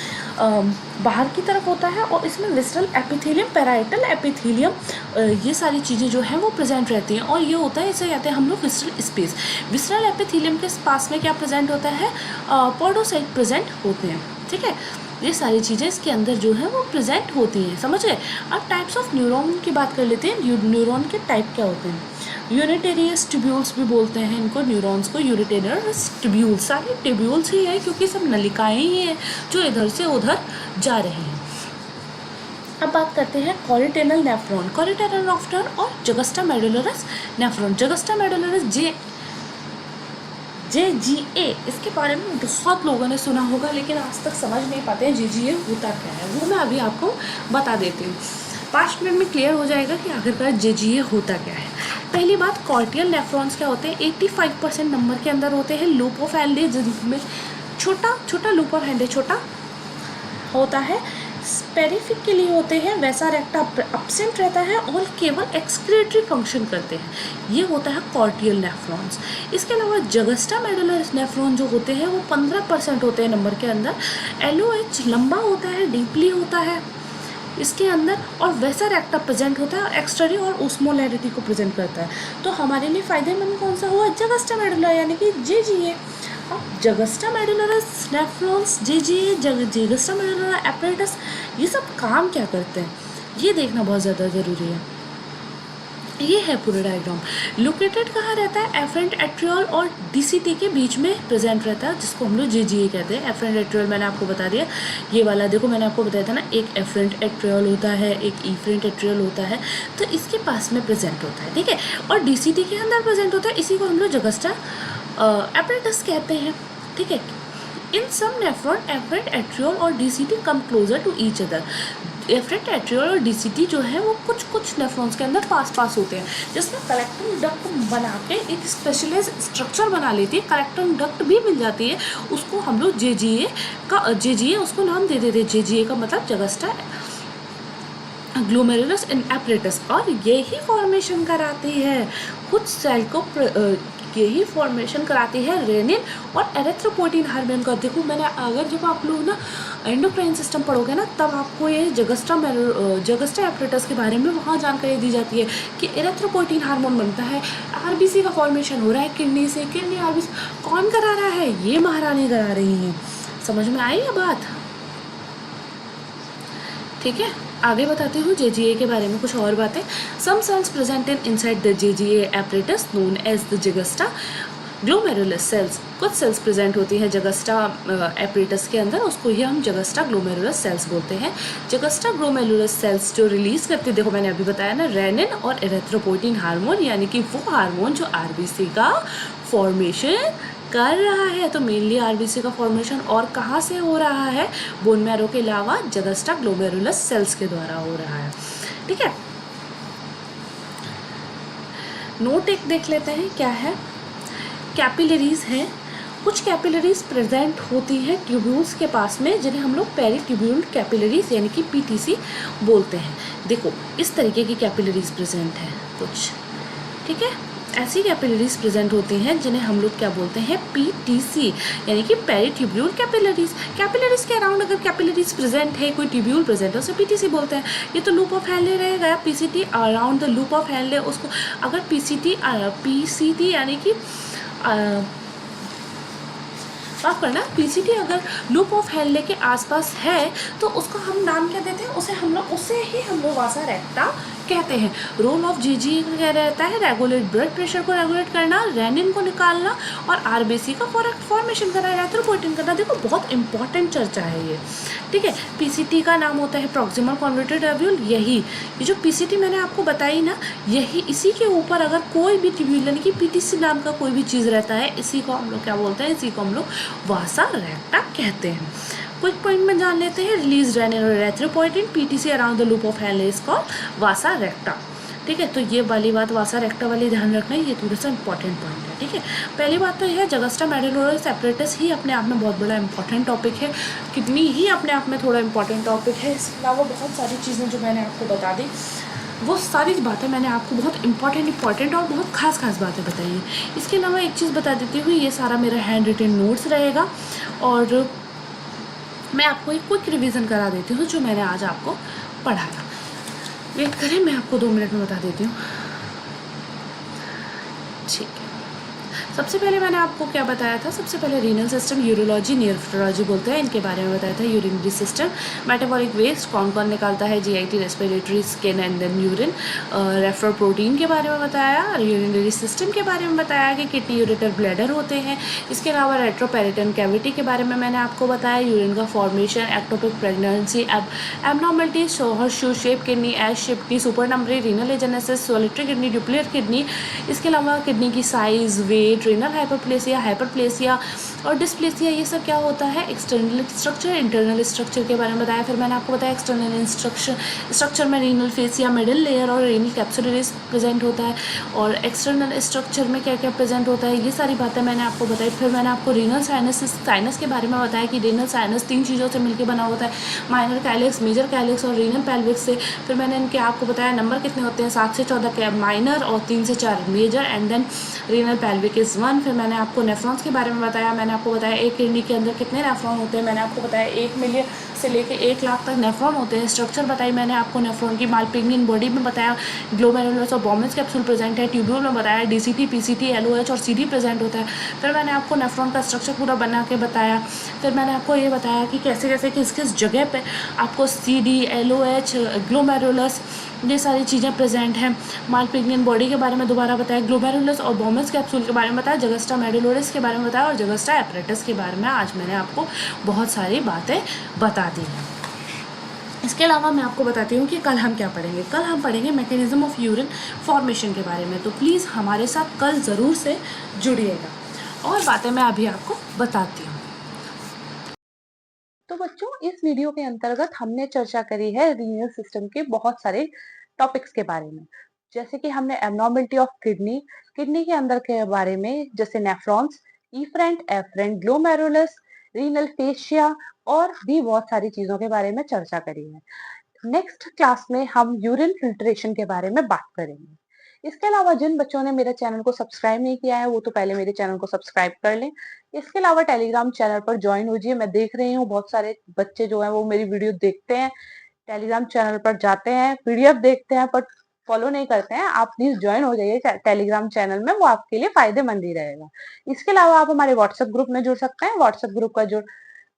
बाहर की तरफ होता है, और इसमें विसरल एपिथेलियम, पैराइटल एपिथेलियम, ये सारी चीज़ें जो हैं वो प्रेजेंट रहती हैं। और ये होता है, इसे कहते हैं हम लोग विसरल स्पेस। विसरल एपिथेलियम के पास में क्या प्रेजेंट होता है, पोडोसाइट प्रेजेंट होते हैं, ठीक है। ये सारी चीज़ें इसके अंदर जो है वो प्रेजेंट होती हैं, समझ गए। अब टाइप्स ऑफ न्यूरॉन की बात कर लेते हैं। न्यूरॉन के टाइप क्या होते हैं, यूनिटेरियस ट्यूब्यूल्स भी बोलते हैं इनको, न्यूरॉन्स को यूनिटेरियस ट्यूब्यूल्स, सारे ट्यूब्यूल्स ही है क्योंकि सब नलिकाएँ ही हैं जो इधर से उधर जा रहे हैं। अब बात करते हैं कॉरिटेनल नेफ्रॉन, कॉरिटेनल नेफ्रॉन और जगस्टा मेडुलरस नेफ्रॉन। जगस्टा मेडुलरस JGA, इसके बारे में बहुत लोगों ने सुना होगा, लेकिन आज तक समझ नहीं पाते हैं JGA होता क्या है। वो मैं अभी आपको बता देती हूँ, 5 मिनट में क्लियर हो जाएगा कि आखिरकार JGA होता क्या है। पहली बात, कॉर्टियल नेफ्रॉन्स क्या होते हैं, 85% नंबर के अंदर होते हैं लूप ऑफ हैंडे, जिनमें छोटा छोटा लूप ऑफ हैंडे छोटा होता है। पेरिफिक के लिए होते हैं, वैसा रेक्टा एब्सेंट रहता है और केवल एक्सक्रीटरी फंक्शन करते हैं। ये होता है कॉर्टियल नेफ्रॉन्स। इसके अलावा जगस्टा मेडुलर नेफ्रॉन जो होते हैं वो 15% होते हैं नंबर के अंदर। LOH लंबा होता है, डीपली होता है इसके अंदर, और वैसा रेक्टा प्रेजेंट होता है, एक्सट्री और ओस्मोलैरिटी को प्रेजेंट करता है। तो हमारे लिए फ़ायदेमंद कौन सा हुआ, जगस्टा मेडुलर यानी कि JGA। अब जगस्टा मेडुलरस नेफ्रॉन्स, JGA, जगस्टा मेडुलर एपरेटस, ये सब काम क्या करते हैं ये देखना बहुत ज़्यादा ज़रूरी है। ये है पूरा डायग्राम। लोकेटेड कहाँ रहता है, एफरेंट एट्रियोल और DCT के बीच में प्रेजेंट रहता है, जिसको हम लोग JGA कहते हैं। एफरेंट एट्रियोल मैंने आपको बता दिया, ये वाला देखो मैंने आपको बताया था ना, एक एफरेंट एट्रियोल होता है, एक इफरेंट एट्रियोल होता है, तो इसके पास में प्रेजेंट होता है, ठीक है। और DCT के अंदर प्रेजेंट होता है, इसी को हम लोग जगस्टा एपरेटस कहते हैं, ठीक है। In some nephron efferent arteriole और DCT come closer to each other. Efferent arteriole और DCT जो है वो कुछ कुछ नेफ्रॉन्स के अंदर पास होते हैं, जिसमें कलेक्टिंग डक्ट बना के एक स्पेशलाइज स्ट्रक्चर बना लेती है, कलेक्टिंग डक्ट भी मिल जाती है, उसको हम लोग JGA उसको नाम दे देते हैं। JGA का मतलब जगस्टा ग्लोमेरुलस एपरेटस, और यही फॉर्मेशन कराती है कुछ सेल को, यही फॉर्मेशन कराती है रेनिन और एरिथ्रोपोइटिन हार्मोन का। देखो मैंने, अगर जब आप लोग ना एंडोक्राइन सिस्टम पढ़ोगे ना, तब आपको ये जगस्टा एपरेटस के बारे में वहाँ जानकारी दी जाती है कि एरिथ्रोपोइटिन हार्मोन बनता है, RBC का फॉर्मेशन हो रहा है किडनी से, किडनी RBC कौन करा रहा है, ये महारानी करा रही हैं। समझ में आई है बात, ठीक है। आगे बताती हूँ JGA के बारे में कुछ और बातें। Some cells present inside the JGA apparatus known as the juxta glomerulus cells. कुछ सेल्स प्रेजेंट होती है जगस्टा एपरेटस के अंदर, उसको ही हम जगस्टा ग्लोमेरुलस सेल्स बोलते हैं। जगस्टा ग्लोमेरुलस सेल्स जो रिलीज करते, देखो मैंने अभी बताया ना, रेनिन और एरिथ्रोपोइटिन हार्मोन, यानी कि वो हार्मोन जो RBC का फॉर्मेशन कर रहा है। तो मेनली RBC का फॉर्मेशन और कहाँ से हो रहा है, बोन मैरो के अलावा जगस्टा ग्लोमेरुलस सेल्स के द्वारा हो रहा है, ठीक है। नोट एक देख लेते हैं क्या है। कैपिलरीज हैं, कुछ कैपिलरीज प्रेजेंट होती हैं ट्यूब्यूल्स के पास में, जिन्हें हम लोग पेरीट्यूब्यूल कैपिलरीज यानी कि PTC बोलते हैं। देखो इस तरीके की कैपिलरीज प्रेजेंट है कुछ, ठीक है। ऐसी कैपिलरीज प्रेजेंट होती हैं जिन्हें हम लोग क्या बोलते हैं, PTC यानी कि पेरीट्यूब्यूल कैपिलरीज। कैपिलरीज के अराउंड अगर कैपिलरीज प्रेजेंट है, कोई ट्यूब्यूल प्रेजेंट है, उसे PTC बोलते हैं। ये तो लूप ऑफ हैंडले रहेगा, PCT around the loop of Henle, उसको अगर PCT यानी कि माफ करना, PCT अगर लूप ऑफ हैंडले के आसपास है तो उसको हम नाम क्या देते हैं, उसे ही हम लोग वासा रेक्टा कहते हैं। रोल ऑफ JGA क्या रहता है, रेगुलेट ब्लड प्रेशर को रेगुलेट करना, रेनिन को निकालना और RBC का फॉर्मेशन करना, एरिथ्रोपोइटिन करना। देखो बहुत इंपॉर्टेंट चर्चा है ये, ठीक है। PCT का नाम होता है प्रॉक्सिमल कन्वर्टेड ट्यूब्यूल। ये जो PCT मैंने आपको बताई ना, यही इसी के ऊपर अगर कोई भी ट्यूब्यूल यानी कि PTC नाम का कोई भी चीज़ रहता है, इसी को हम लोग क्या बोलते हैं, इसी को हम लोग वासा रेक्टा कहते हैं। क्विक पॉइंट में जान लेते हैं, रिलीज रेनिन और erythropoietin, PTC around the loop of Henle is called वासा रेक्टा, ठीक है। तो ये वाली बात वासा रेक्टा वाली ध्यान रखना है, ये थोड़ा सा इंपॉर्टेंट पॉइंट है, ठीक है। पहली बात तो यह है, जगस्टा मेडुलरस एपरेटस ही अपने आप में बहुत बड़ा इंपॉर्टेंट टॉपिक है, किडनी ही अपने आप में थोड़ा इंपॉर्टेंट टॉपिक है। इसके अलावा बहुत सारी चीज़ें जो मैंने आपको बता दी, वो सारी बातें मैंने आपको बहुत इंपॉर्टेंट और बहुत खास बातें बताई हैं। इसके अलावा एक चीज़ बता देती हूँ, ये सारा मेरा हैंड रिटन नोट्स रहेगा और मैं आपको एक क्विक रिवीजन करा देती हूँ जो मैंने आज आपको पढ़ाया। वेट करें, मैं आपको 2 मिनट में बता देती हूँ, ठीक है। सबसे पहले मैंने आपको क्या बताया था, सबसे पहले रीनल सिस्टम, यूरोलॉजी, नेफ्रोलॉजी बोलते हैं, इनके बारे में बताया था। यूरिनरी सिस्टम, मेटाबॉलिक वेस्ट कौन कौन निकालता है, GIT, respiratory, skin and then urine, refer protein के बारे में बताया। यूरिनरी सिस्टम के बारे में बताया कि किडनी, यूरेटर, ब्लैडर होते हैं। इसके अलावा रेट्रोपेरिटन कैविटी के बारे में मैंने आपको बताया, यूरिन का formation, ectopic pregnancy, abnormalities, horseshoe shape kidney, S shape kidney, supernumerary, renal agenesis, solitary kidney, duplex kidney. इसके अलावा किडनी की साइज, वेट, रीनल हाइपरप्लेसिया, और डिस्प्लेसिया ये सब क्या होता है, एक्सटर्नल स्ट्रक्चर, इंटरनल स्ट्रक्चर के बारे में बताया। फिर मैंने आपको बताया एक्सटर्नल स्ट्रक्चर में रीनल फेसिया, मिडिल लेयर और रीनल कैप्सुलरिस प्रेजेंट होता है, और एक्सटर्नल स्ट्रक्चर में क्या क्या प्रेजेंट होता है, ये सारी बातें मैंने आपको बताई। फिर मैंने आपको रीनल साइनस के बारे में बताया कि रीनल साइनस 3 चीज़ों से मिलकर बना होता है, माइनर कैलिक्स, मेजर कैलिक्स और रीनल पेल्विक्स से। फिर मैंने इनके आपको बताया नंबर कितने होते हैं, 7 से 14 माइनर और 3 से 4 major, and then renal pelvic is 1। फिर मैंने आपको नेफ्रॉन्स के बारे में बताया। मैंने आपको बताया एक किडनी के अंदर कितने नेफ्रॉन होते हैं, मैंने आपको बताया 1 मिलियन से लेकर 1 लाख तक नेफ्रॉन होते हैं। स्ट्रक्चर बताई मैंने आपको नेफ्रॉन की। मालपिग्नियन बॉडी में बताया ग्लोमेरुलस और बॉमेंस कैप्सूल प्रेजेंट है। ट्यूब्यूल में बताया डीसीटी, पीसीटी, एलओएच और सीडी प्रेजेंट होता है। फिर मैंने आपको नेफ्रॉन का स्ट्रक्चर पूरा बना के बताया। फिर मैंने आपको ये बताया कि कैसे कैसे किस किस जगह पे आपको सीडी, एलओएच, ग्लोमेरुलस, ये सारी चीज़ें प्रेजेंट हैं। मालपिग्नियन बॉडी के बारे में दोबारा बताया, ग्लोमेरुलस और बॉमेंस कैप्सूल के बारे में बताया, जगस्टा मेडुलोरिस के बारे में बताया, और जगस्टा एपरेटस के बारे में आज मैंने आपको बहुत सारी बातें बता दी हैं। इसके अलावा मैं आपको बताती हूँ कि कल हम क्या पढ़ेंगे। कल हम पढ़ेंगे मैकेनिज्म ऑफ यूरिन फॉर्मेशन के बारे में, तो प्लीज़ हमारे साथ कल ज़रूर से जुड़िएगा। और बातें मैं अभी आपको बताती हूँ। तो बच्चों, इस वीडियो के अंतर्गत हमने चर्चा करी है रीनल सिस्टम के बहुत सारे टॉपिक्स के बारे में, जैसे कि हमने एब्नॉर्मलिटी ऑफ किडनी, किडनी के अंदर के बारे में, जैसे nephrons, efferent, afferent, glomerulus, renal fascia और भी बहुत सारी चीजों के बारे में चर्चा करी है। नेक्स्ट क्लास में हम यूरिन फिल्ट्रेशन के बारे में बात करेंगे। इसके अलावा जिन बच्चों ने मेरे चैनल को सब्सक्राइब नहीं किया है वो तो पहले मेरे चैनल को सब्सक्राइब कर लें। इसके अलावा टेलीग्राम चैनल पर ज्वाइन हो जाइए। मैं देख रही हूँ बहुत सारे बच्चे जो हैं वो मेरी वीडियो देखते हैं, टेलीग्राम चैनल पर जाते हैं, पीडीएफ देखते हैं, पर फॉलो नहीं करते हैं। आप प्लीज ज्वाइन हो जाइए टेलीग्राम चैनल में, वो आपके लिए फायदेमंद ही रहेगा। इसके अलावा आप हमारे व्हाट्सएप ग्रुप में जुड़ सकते हैं। व्हाट्सएप ग्रुप का जो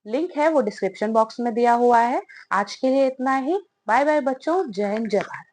लिंक है वो डिस्क्रिप्शन बॉक्स में दिया हुआ है। आज के लिए इतना ही। बाय बाय बच्चों, जय हिंद, जय भारत।